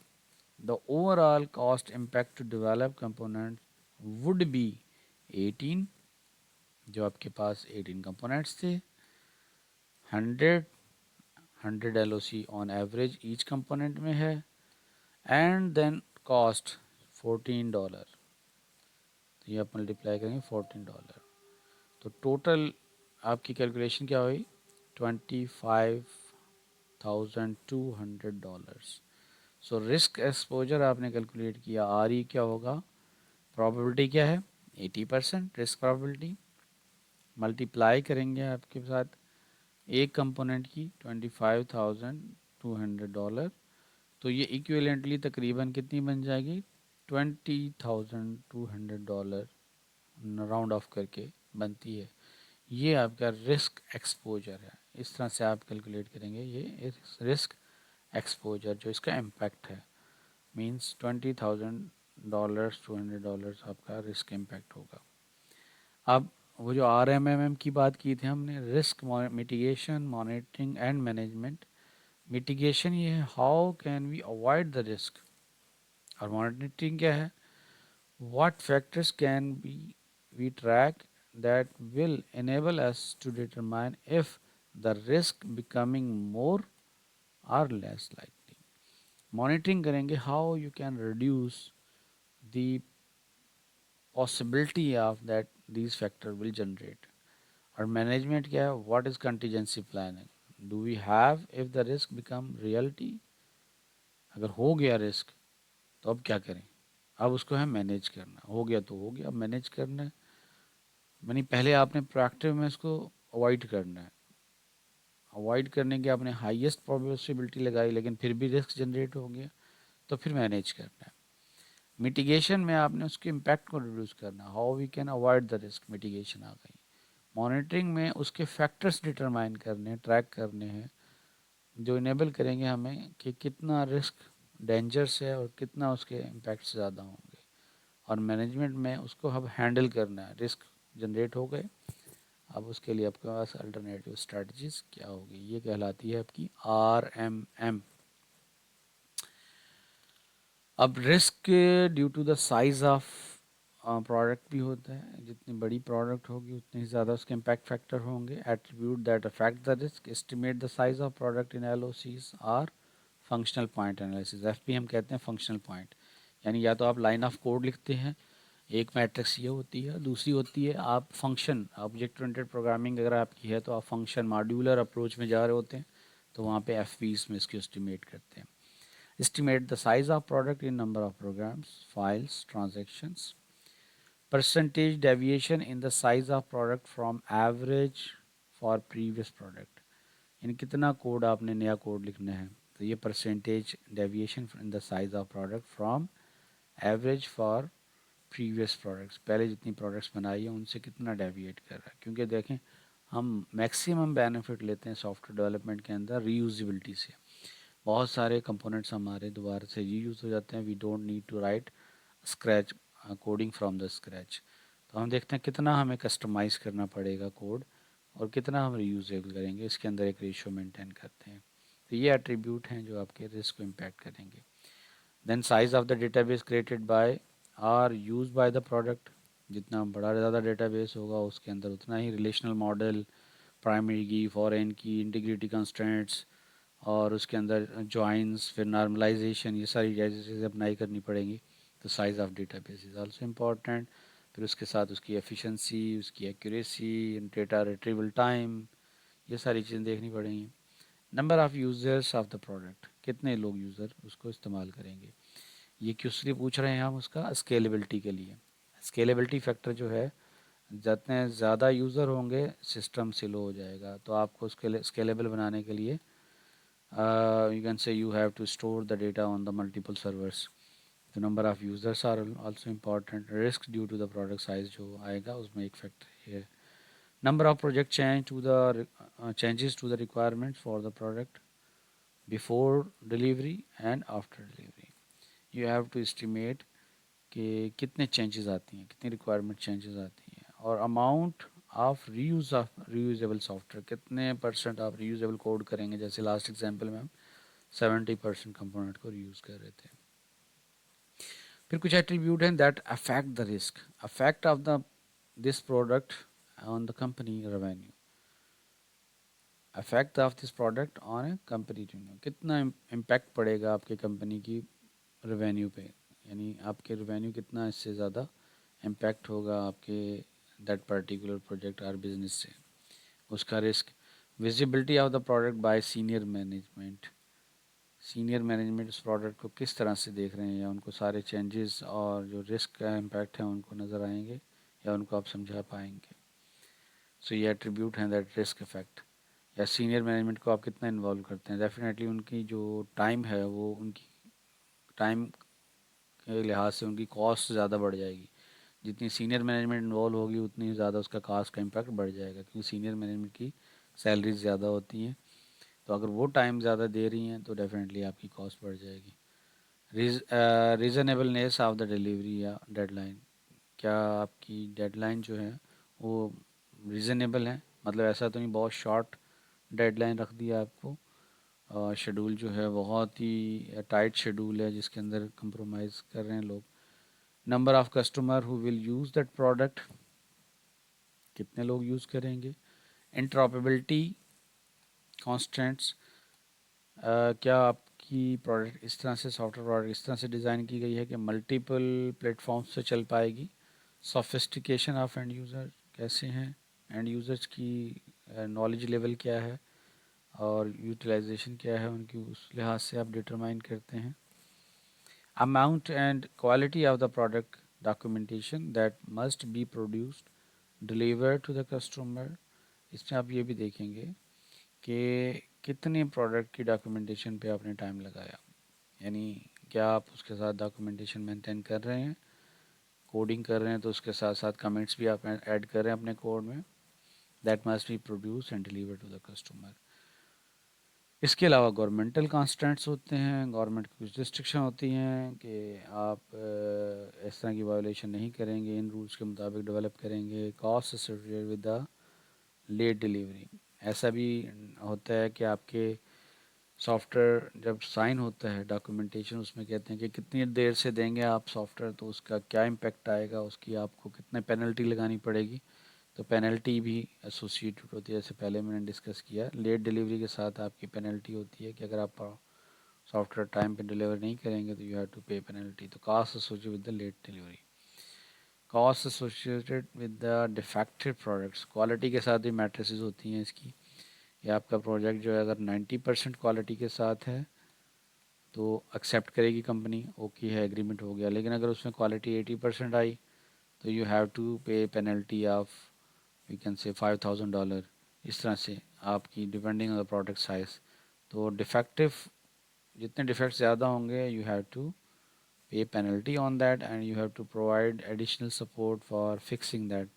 The overall cost impact to develop component would be 18, जो आपके पास 18 components थे, 100 LOC on average each component में है, एंड देन कॉस्ट $14। तो ये आप मल्टीप्लाई करेंगे $14, तो टोटल आपकी कैलकुलेशन क्या हुई, $25,200। सो रिस्क एक्सपोजर आपने कैलकुलेट किया, आर ई क्या होगा, प्रोबेबिलिटी क्या है 80% रिस्क प्रोबेबिलिटी, मल्टीप्लाई करेंगे आपके साथ एक कंपोनेंट की $25,200, तो ये इक्विवेलेंटली तकरीबन कितनी बन जाएगी, $20,200 राउंड ऑफ करके बनती है। ये आपका रिस्क एक्सपोजर है। इस तरह से आप कैलकुलेट करेंगे ये रिस्क एक्सपोजर जो इसका इम्पैक्ट है, मींस $20,000 $200 आपका रिस्क इम्पैक्ट होगा। अब वो जो RMMM की बात की थी हमने, risk mitigation, monitoring and management. Mitigation ये है how can we avoid the risk, और मॉनिटरिंग क्या है, what factors can we track that will enable us to determine if the risk becoming more or less likely। Monitoring करेंगे how you can reduce the possibility of that these factor will generate। और management क्या है, what is contingency planning, do we have if the risk become reality। अगर हो गया risk तो अब क्या करें, अब उसको है मैनेज करना, हो गया तो हो गया, अब मैनेज करना है। यानी पहले आपने प्रोएक्टिव में इसको अवॉइड करना है। अवॉइड करने की आपने हाईएस्ट पॉसिबिलिटी लगाई, लेकिन फिर भी रिस्क जनरेट हो गया, तो फिर मैनेज करना है। मिटिगेशन में आपने उसके इम्पैक्ट को रिड्यूस करना, how we can avoid the risk, mitigation आ गई। मॉनिटरिंग में उसके फैक्टर्स डिटरमाइन करने, ट्रैक करने हैं, जो इनेबल करेंगे हमें कि कितना रिस्क डेंजर्स है और कितना उसके इम्पैक्ट ज़्यादा होंगे। और मैनेजमेंट में उसको अब हैंडल करना है। रिस्क जनरेट हो गए, अब उसके लिए आपके पास अल्टरनेटिव स्ट्रेटजीज क्या होगी, ये कहलाती है आपकी RMM। अब risk due to the size of product भी होता है, जितनी बड़ी प्रोडक्ट होगी उतने ही ज़्यादा उसके इम्पैक्ट फैक्टर होंगे। Attribute that affect the risk, estimate the size of product in LOCs or functional point analysis. FP हम कहते हैं फंक्शनल पॉइंट, यानी या तो आप लाइन ऑफ कोड लिखते हैं, एक मैट्रिक्स ये होती है, दूसरी होती है आप फंक्शन, ऑब्जेक्ट ओरिएंटेड प्रोग्रामिंग अगर आपकी है तो आप फंक्शन मॉड्यूलर अप्रोच में जा रहे होते हैं, तो वहाँ पे FPs में इसको एस्टिमेट करते हैं। Estimate the size of product in number of programs, files, transactions. Percentage deviation in the size of product from average for previous product. यानी कितना कोड आपने नया कोड लिखना है, तो ये percentage deviation in the size of product from average for previous products, पहले जितनी प्रोडक्ट्स बनाई है उनसे कितना डेविएट कर रहा है। क्योंकि देखें, हम मैक्सिमम बेनिफिट लेते हैं सॉफ्टवेयर डेवलपमेंट के अंदर रीयूजिबिलिटी से। बहुत सारे कंपोनेंट्स हमारे दोबारा से रीयूज़ हो जाते हैं, we don't need to write scratch coding from the scratch. तो हम देखते हैं कितना हमें कस्टमाइज़ करना पड़ेगा कोड और कितना हम रीयूजेबल करेंगे, इसके अंदर एक रेशियो मेंटेन करते हैं। तो ये एट्रीब्यूट हैं जो आपके रिस्क को इम्पैक्ट करेंगे। Then size of the database created by or use by the product, जितना बड़ा ज़्यादा डेटाबेस होगा उसके अंदर उतना ही relational model, primary key, foreign key, integrity constraints और उसके अंदर जॉइंस, फिर नॉर्मलाइजेशन, ये सारी चीज़ें अप्लाई करनी पड़ेंगी। तो size of database is also important. फिर उसके साथ उसकी एफिशिएंसी, उसकी एक्यूरेसी, डेटा रिट्रीवल टाइम, ये सारी चीज़ें देखनी पड़ेंगी। Number of users of the product, कितने लोग यूज़र उसको इस्तेमाल करेंगे, ये किस लिए पूछ रहे हैं हम, उसका स्केलेबिलिटी के लिए। स्केलेबिलिटी फैक्टर जो है, जितने ज़्यादा यूज़र होंगे सिस्टम स्लो हो जाएगा, तो आपको स्केलेबल बनाने के लिए you can say you have to store the data on the multiple servers. The number of users are also important. Risk due to the product size जो आएगा उसमें एक फैक्टर है। Number of project changes to the requirements for the product before delivery and after delivery. You have to estimate कि कितने changes आती हैं, कितनी रिक्वायरमेंट चेंजेस आती हैं, और अमाउंट ऑफ रीयूजेबल सॉफ्टवेयर, कितने परसेंट आप रीयूजेबल कोड करेंगे। जैसे लास्ट एग्जांपल में हम 70% कंपोनेंट को रीयूज़ कर रहे थे। फिर कुछ एट्रीब्यूट हैं that affect the risk, affect of the this product on the company revenue, affect of this product on A company revenue, कितना इम्पैक्ट पड़ेगा आपके कंपनी की रेवेन्यू पे, यानी आपके रेवेन्यू कितना इससे ज़्यादा इम्पैक्ट होगा आपके दैट पर्टिकुलर प्रोजेक्ट और बिजनेस से, उसका risk. Visibility of the product bye senior management, senior management उस प्रोडक्ट को किस तरह से देख रहे हैं, या उनको सारे चेंजेस और जो रिस्क का इम्पैक्ट है उनको नज़र आएंगे, या उनको आप समझा पाएंगे। सो ये एट्रीब्यूट हैं दैट रिस्क इफेक्ट। या सीनियर मैनेजमेंट को आप कितना इन्वॉल्व करते हैं, डेफिनेटली उनकी जो टाइम है वो उनकी टाइम के लिहाज से उनकी कॉस्ट ज़्यादा बढ़ जाएगी। जितनी सीनियर मैनेजमेंट इन्वॉल्व होगी उतनी ज़्यादा उसका कास्ट का इम्पैक्ट बढ़ जाएगा, क्योंकि सीनियर मैनेजमेंट की सैलरीज ज़्यादा होती हैं, तो अगर वो टाइम ज़्यादा दे रही हैं तो डेफिनेटली आपकी कॉस्ट बढ़ जाएगी। रीज़नेबलनेस ऑफ द डिलीवरी या डेडलाइन, क्या आपकी डेडलाइन जो है वो रीज़नेबल है, मतलब ऐसा तो नहीं बहुत शॉर्ट डेडलाइन रख दिया आपको, शेड्यूल जो है बहुत ही टाइट शेड्यूल है जिसके अंदर कंप्रोमाइज़ कर रहे हैं लोग। Number of customer who will use that product, कितने लोग यूज़ करेंगे। इंटरऑपरेबिलिटी कॉन्स्टेंट्स, क्या आपकी प्रोडक्ट इस तरह से, सॉफ्टवेयर प्रोडक्ट इस तरह से डिज़ाइन की गई है कि मल्टीपल प्लेटफॉर्म्स से चल पाएगी। सोफिस्टिकेशन ऑफ एंड यूज़र, कैसे हैं एंड यूज़र्स की नॉलेज लेवल क्या है और यूटिलाइजेशन क्या है उनकी, उस लिहाज से आप डिटरमाइन करते हैं। Amount and quality of the product documentation that must be produced deliver to the customer, इसमें आप ये भी देखेंगे कि कितने प्रोडक्ट की डॉक्यूमेंटेशन पे आपने टाइम लगाया, यानी क्या आप उसके साथ डॉक्यूमेंटेशन मेंटेन कर रहे हैं, कोडिंग कर रहे हैं तो उसके साथ साथ कमेंट्स भी आप ऐड कर रहे हैं अपने कोड में, that must be produce and deliver to the customer. इसके अलावा गवर्नमेंटल कॉन्स्टेंट्स होते हैं, गवर्नमेंट की कुछ रिस्ट्रिक्शन होती हैं कि आप इस तरह की वायोलेशन नहीं करेंगे, इन रूल्स के मुताबिक डेवलप करेंगे। Cost associated with the late delivery, ऐसा भी होता है कि आपके सॉफ्टवेयर जब साइन होता है डॉक्यूमेंटेशन, उसमें कहते हैं कि कितनी देर से देंगे आप सॉफ्टवेयर, तो उसका क्या इम्पेक्ट आएगा, उसकी आपको कितने पेनल्टी लगानी पड़ेगी, तो पेनल्टी भी एसोसिएटेड होती है। जैसे पहले मैंने डिस्कस किया, लेट डिलीवरी के साथ आपकी पेनल्टी होती है कि अगर आप सॉफ्टवेयर टाइम पे डिलीवर नहीं करेंगे तो you have to pay penalty. तो cost associated with the late delivery, cost associated with the defective products, quality के साथ भी मैट्रिसेस होती हैं इसकी। ये आपका प्रोजेक्ट जो है अगर 90% क्वालिटी के साथ है तो एक्सेप्ट करेगी कंपनी, ओके है, एग्रीमेंट हो गया। लेकिन अगर उसमें क्वालिटी 80% आई तो you have to pay penalty of, you can say $5,000, इस तरह से आपकी depending on the product size. तो डिफेक्टिव, जितने डिफेक्ट्स ज़्यादा होंगे you have to pay penalty on that and you have to provide additional support for fixing that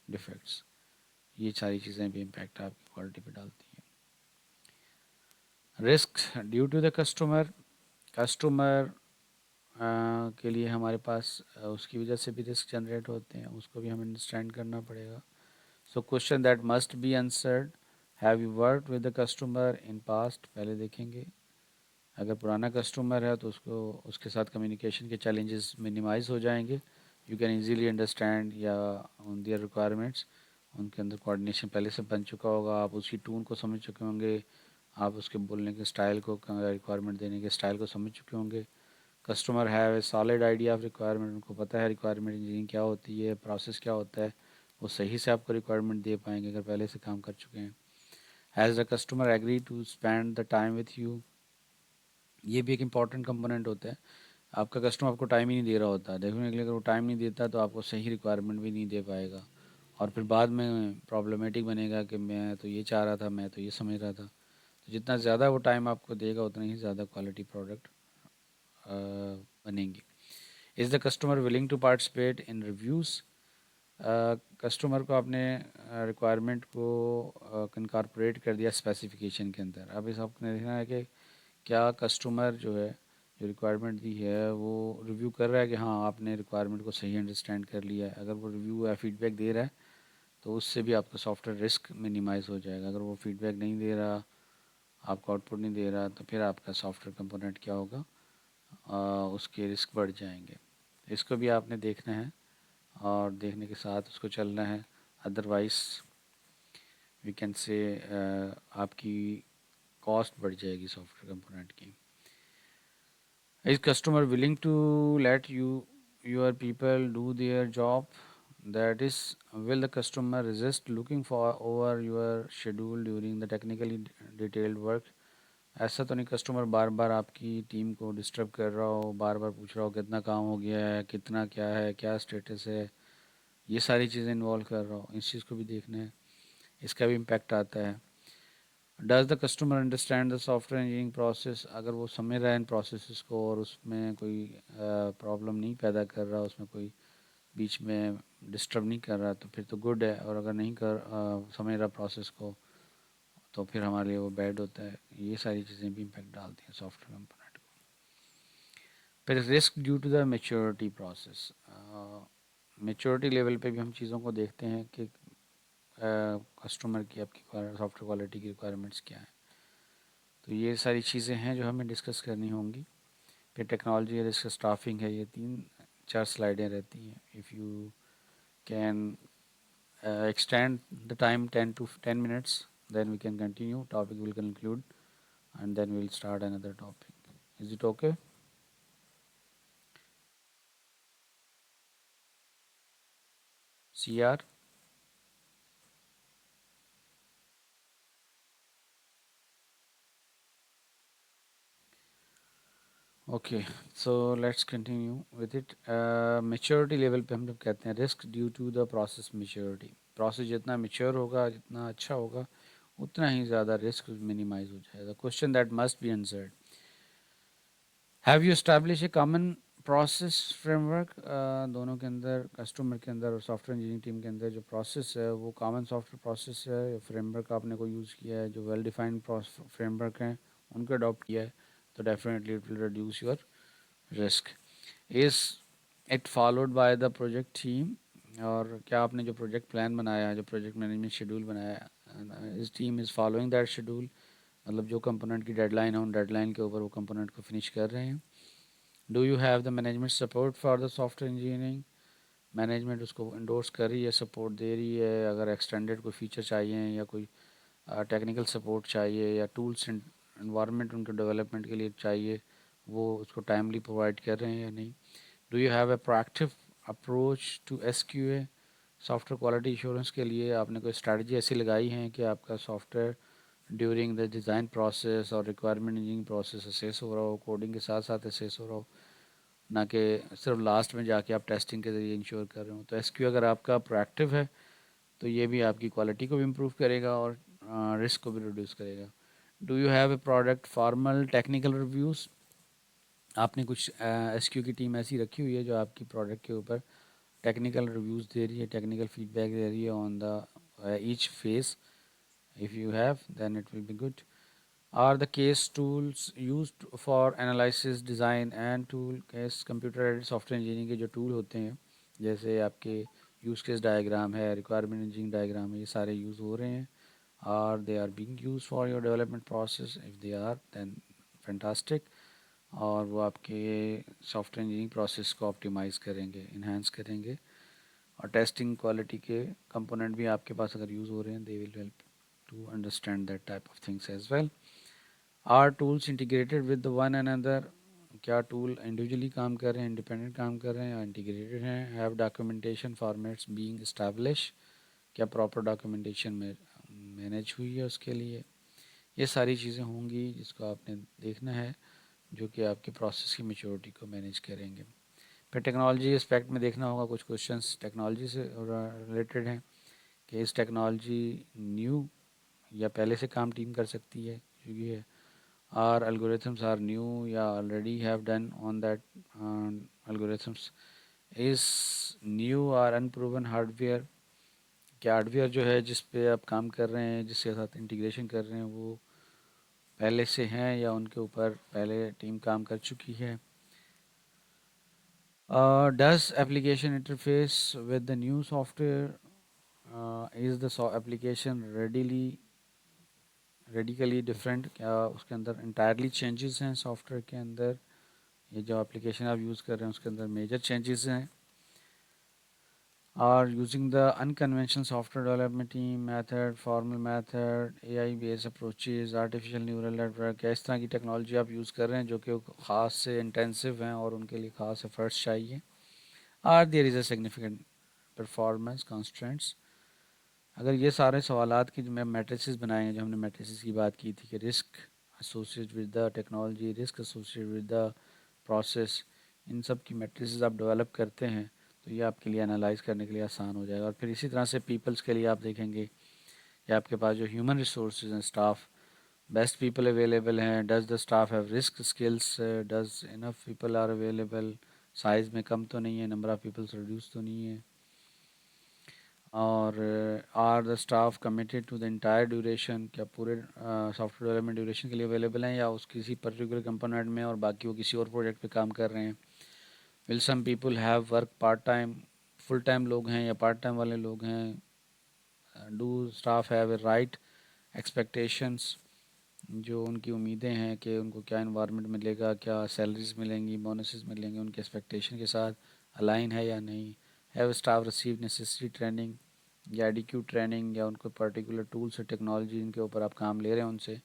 defects. ये सारी चीज़ें भी इम्पैक्ट आपकी क्वालिटी पे डालती हैं। Risk due to the customer, customer के लिए हमारे पास उसकी वजह से भी रिस्क जनरेट होते हैं, उसको भी हमें अंडरस्टैंड करना पड़ेगा। So question that must be answered, have you worked with the customer in past, पहले देखेंगे। अगर पुराना कस्टमर है तो उसको, उसके साथ कम्युनिकेशन के चैलेंजेस मिनिमाइज हो जाएंगे, यू कैन इजीली अंडरस्टैंड या उन दियर रिक्वायरमेंट्स, उनके अंदर कोऑर्डिनेशन पहले से बन चुका होगा, आप उसकी टून को समझ चुके होंगे, आप उसके बोलने के स्टाइल को, रिक्वायरमेंट देने के स्टाइल को समझ चुके होंगे। Customer have a solid idea of requirement, उनको पता है रिक्वायरमेंट इंजीनियरिंग क्या होती है, प्रोसेस क्या होता है, वो सही से आपको रिक्वायरमेंट दे पाएंगे अगर पहले से काम कर चुके हैं। Has the customer agree to spend the time with you, ये भी एक इम्पॉर्टेंट कंपोनेंट होता है। आपका कस्टमर आपको टाइम ही नहीं दे रहा होता है, देखने के लिए अगर वो टाइम नहीं देता तो आपको सही रिक्वायरमेंट भी नहीं दे पाएगा, और फिर बाद में प्रॉब्लमेटिक बनेगा कि मैं तो ये चाह रहा था, मैं तो ये समझ रहा था। तो जितना ज़्यादा वो टाइम आपको देगा उतना ही ज़्यादा क्वालिटी प्रोडक्ट बनेंगी। Is the customer willing to participate in reviews, customer को आपने रिक्वायरमेंट को इनकॉर्पोरेट कर दिया स्पेसिफिकेशन के अंदर। अब इस आपने देखना है कि क्या कस्टमर जो है, जो रिक्वायरमेंट दी है वो रिव्यू कर रहा है कि हाँ आपने रिक्वायरमेंट को सही अंडरस्टैंड कर लिया है। अगर वो रिव्यू या फीडबैक दे रहा है तो उससे भी आपका सॉफ्टवेयर रिस्क मिनिमाइज़ हो जाएगा। अगर वो फीडबैक नहीं दे रहा, आपको आउटपुट नहीं दे रहा, तो फिर आपका सॉफ्टवेयर कंपोनेंट क्या होगा, उसके रिस्क बढ़ जाएंगे। इसको भी आपने देखना है और देखने के साथ उसको चलना है, अदरवाइज़ वी कैन से आपकी कॉस्ट बढ़ जाएगी सॉफ्टवेयर कंपोनेंट की। Is customer willing to let your people do their job, that is, will the customer resist looking for over your schedule during the technically detailed work। ऐसा तो नहीं customer बार बार आपकी team को disturb कर रहा हो, बार बार पूछ रहा हो कितना काम हो गया है, कितना क्या है, क्या स्टेटस है, ये सारी चीज़ें इन्वॉल्व कर रहा हो, इस चीज़ को भी देखना है, इसका भी इम्पेक्ट आता है। Does the customer understand the software engineering process, अगर वो समझ रहा है इन प्रोसेस को और उसमें कोई प्रॉब्लम नहीं पैदा कर रहा, उसमें कोई बीच में डिस्टर्ब नहीं कर रहा, तो फिर तो गुड है। और अगर नहीं समझ रहा प्रोसेस को तो फिर हमारे लिए वो बैड होता है। ये सारी चीज़ें भी इम्पेक्ट डालती हैं सॉफ्टवेयर कंपोनेंट को। फिर risk due to the maturity process, maturity level पे भी हम चीज़ों को देखते हैं कि कस्टमर की आपकी सॉफ्टवेयर क्वालिटी की रिक्वायरमेंट्स क्या है। तो ये सारी चीज़ें हैं जो हमें डिस्कस करनी होंगी। फिर टेक्नोलॉजी रिस्क, स्टाफिंग है, ये 3-4 स्लाइडें रहती हैं। If you can extend the time 10 to 10 minutes, then we can continue, topic will conclude, and then we'll start another topic. Is it okay? CR? Okay, so let's continue with it. Maturity level पे हम लोग कहते हैं risk due to the process maturity. Process जितना mature होगा, जितना अच्छा होगा, उतना ही ज़्यादा रिस्क मिनिमाइज हो जाएगा। Question that must be answered, have you establish A common process framework? दोनों के अंदर, कस्टमर के अंदर और सॉफ्टवेयर इंजीनियरिंग टीम के अंदर जो प्रोसेस है वो कॉमन सॉफ्टवेयर प्रोसेस है या फ्रेमवर्क आपने को यूज़ किया है, जो वेल डिफाइंड फ्रेमवर्क हैं उनको अडॉप्ट किया है, तो definitely it will reduce your risk. Is it followed by the project team? और क्या आपने जो प्रोजेक्ट प्लान बनाया है, जो प्रोजेक्ट मैनेजमेंट शेड्यूल बनाया है, इस team is following that schedule? मतलब जो कंपोनेंट की डेडलाइन है उन डेडलाइन के ऊपर वो कंपोनेंट को फिनिश कर रहे हैं। Do you have the management support for the software engineering? Management उसको इंडोर्स कर रही है, सपोर्ट दे रही है? अगर एक्सटेंडेड कोई फीचर चाहिए या कोई टेक्निकल सपोर्ट चाहिए या टूल्स इन्वायरमेंट उनके डेवलपमेंट के लिए चाहिए, वो उसको टाइमली प्रोवाइड कर रहे हैं या नहीं? Do you have a proactive approach to SQA? Software quality insurance के लिए आपने कोई स्ट्रैटेजी ऐसी लगाई है कि आपका software during the design process और रिक्वायरमेंट इंजीनियरिंग प्रोसेस असेस हो रहा हो, कोडिंग के साथ साथ असेस हो रहा हो, ना कि सिर्फ लास्ट में जाके आप टेस्टिंग के ज़रिए इंश्योर कर रहे हो? तो एसक्यू अगर आपका प्रोएक्टिव है तो ये भी आपकी क्वालिटी को भी इम्प्रूव करेगा और रिस्क को भी रिड्यूस करेगा। Do you have A product formal technical reviews? आपने कुछ एसक्यू की टीम ऐसी रखी हुई है जो आपकी प्रोडक्ट के ऊपर टेक्निकल रिव्यूज़ दे रही है, टेक्निकल फीडबैक दे रही है on the each phase? If you have then it will be good. Are the case tools used for analysis design and tool case? Computer aided software engineering के जो tool होते हैं, जैसे आपके यूज़ केस डायग्राम है, requirement engineering diagram है, ये सारे यूज़ हो रहे हैं? Are they are being use for your development process? If they are then fantastic. और वो आपके सॉफ्टवेयर इंजीनियरिंग प्रोसेस को ऑप्टिमाइज़ करेंगे, इन्हांस करेंगे। और टेस्टिंग क्वालिटी के कंपोनेंट भी आपके पास अगर यूज़ हो रहे हैं, they will help to understand that type of things as well. Are tools integrated with one another? क्या टूल इंडिविजुअली काम कर रहे हैं, इंडिपेंडेंट काम कर रहे हैं या इंटीग्रेटेड हैं? Have documentation formats being establish? क्या प्रॉपर डॉक्यूमेंटेशन में मैनेज हुई है उसके लिए? ये सारी चीज़ें होंगी जिसको आपने देखना है, जो कि आपके प्रोसेस की मेच्योरिटी को मैनेज करेंगे। फिर टेक्नोलॉजी एस्पेक्ट में देखना होगा, कुछ क्वेश्चंस टेक्नोलॉजी से रिलेटेड हैं कि इस टेक्नोलॉजी न्यू या पहले से काम टीम कर सकती है, क्योंकि है आर algorithms आर न्यू या already have done on that algorithms? Is new और अनप्रूवन हार्डवेयर? क्या हार्डवेयर जो है जिस पे आप काम कर रहे हैं, जिसके साथ इंटीग्रेशन कर रहे हैं, वो पहले से हैं या उनके ऊपर पहले टीम काम कर चुकी है? Does application interface with the new software? Is the application radically different? क्या उसके अंदर इंटायरली चेंजेस हैं सॉफ्टवेयर के अंदर? ये जो एप्लीकेशन आप यूज़ कर रहे हैं उसके अंदर मेजर चेंजेस हैं? Are using the unconventional software development team method, formal method, AI based approaches, artificial neural network? क्या इस तरह की टेक्नोलॉजी आप यूज़ कर रहे हैं जो कि ख़ास से इंटेंसिव हैं और उनके लिए ख़ास एफर्ट्स चाहिए? Are there is a significant performance constraints? अगर ये सारे सवालात की जो मैं मैट्रिसेस बनाए हैं, जो हमने मैट्रिसेस की बात की थी कि risk associated with the technology, risk associated with the process, इन सब की मैट्रिसेस आप डेवलप करते हैं तो ये आपके लिए एनालाइज करने के लिए आसान हो जाएगा। और फिर इसी तरह से पीपल्स के लिए आप देखेंगे कि आपके पास जो ह्यूमन रिसोर्सेज हैं, स्टाफ, बेस्ट पीपल अवेलेबल हैं? Does the staff have risk skills? Does enough people are available? Size में कम तो नहीं है, नंबर ऑफ़ पीपल्स रिड्यूस तो नहीं है? और are the staff committed to the entire duration? क्या पूरे सॉफ्टवेयर डेवलपमेंट ड्यूरेशन के लिए अवेलेबल हैं या उस किसी पर्टिकुलर कंपोनेंट में और बाकी वो किसी और प्रोजेक्ट पे काम कर रहे हैं? Will some people have work part time? Full time लोग हैं या पार्ट टाइम वाले लोग हैं? Do staff have a right expectations? जो उनकी उम्मीदें हैं कि उनको क्या इन्वायरमेंट मिलेगा, क्या सैलरीज मिलेंगी, बोनसेस मिलेंगे, उनके एक्सपेक्टेशन के साथ अलाइन है या नहीं? Have staff receive necessary training या एडिक्यूट ट्रेनिंग, या उनको पर्टिकुलर टूल्स और टेक्नोलॉजी जिनके ऊपर आप काम ले रहे हैं उनसे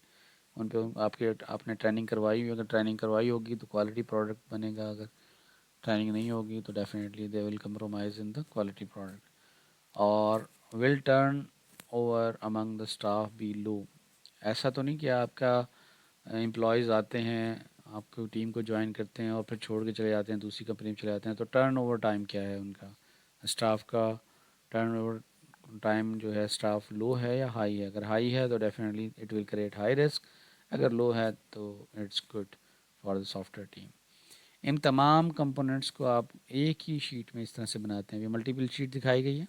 उन पे आपके आपने ट्रेनिंग करवाई हुई? अगर ट्रेनिंग करवाई होगी तो क्वालिटी प्रोडक्ट बनेगा, अगर ट्रेनिंग नहीं होगी तो definitely they will compromise in the quality product. और will turn over among the staff be low? ऐसा तो नहीं कि आपका एम्प्लॉयज़ आते हैं, आपको टीम को ज्वाइन करते हैं और फिर छोड़ के चले जाते हैं, दूसरी कंपनी में चले जाते हैं, तो टर्न ओवर टाइम क्या है उनका, स्टाफ का टर्न ओवर टाइम जो है स्टाफ लो है या हाई है। अगर हाई है तो definitely it will create high risk, अगर लो है तो it's good for the software team. इन तमाम कंपोनेंट्स को आप एक ही शीट में इस तरह से बनाते हैं। ये मल्टीपल शीट दिखाई गई है,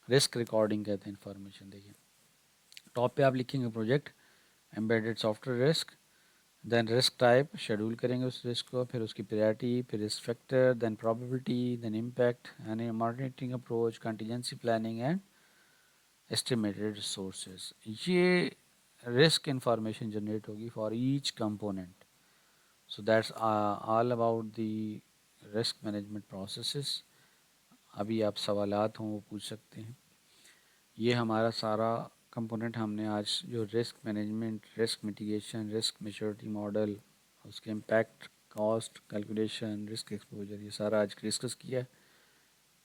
रिस्क रिकॉर्डिंग कहते हैं इन्फॉर्मेशन। देखिए टॉप पे आप लिखेंगे project embedded software risk, then risk type, schedule करेंगे उस रिस्क को, फिर उसकी प्रायोरिटी, फिर risk factor, then probability, then impact यानी monitoring approach, contingency planning and estimated resources. ये रिस्क इंफॉर्मेशन जनरेट होगी for each component. So that's all about the risk management processes. अभी आप सवालात हों वो पूछ सकते हैं। ये हमारा सारा कंपोनेंट हमने आज जो risk management, risk mitigation, risk maturity model, उसके impact, cost calculation, risk exposure, ये सारा आज डिस्कस किया है।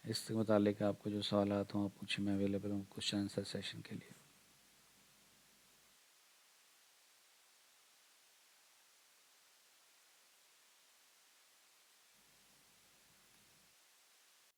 इससे मुतालिक आपको जो सवालात हों आप पूछें, मैं अवेलेबल हूँ क्वेश्चन आंसर सेशन के लिए।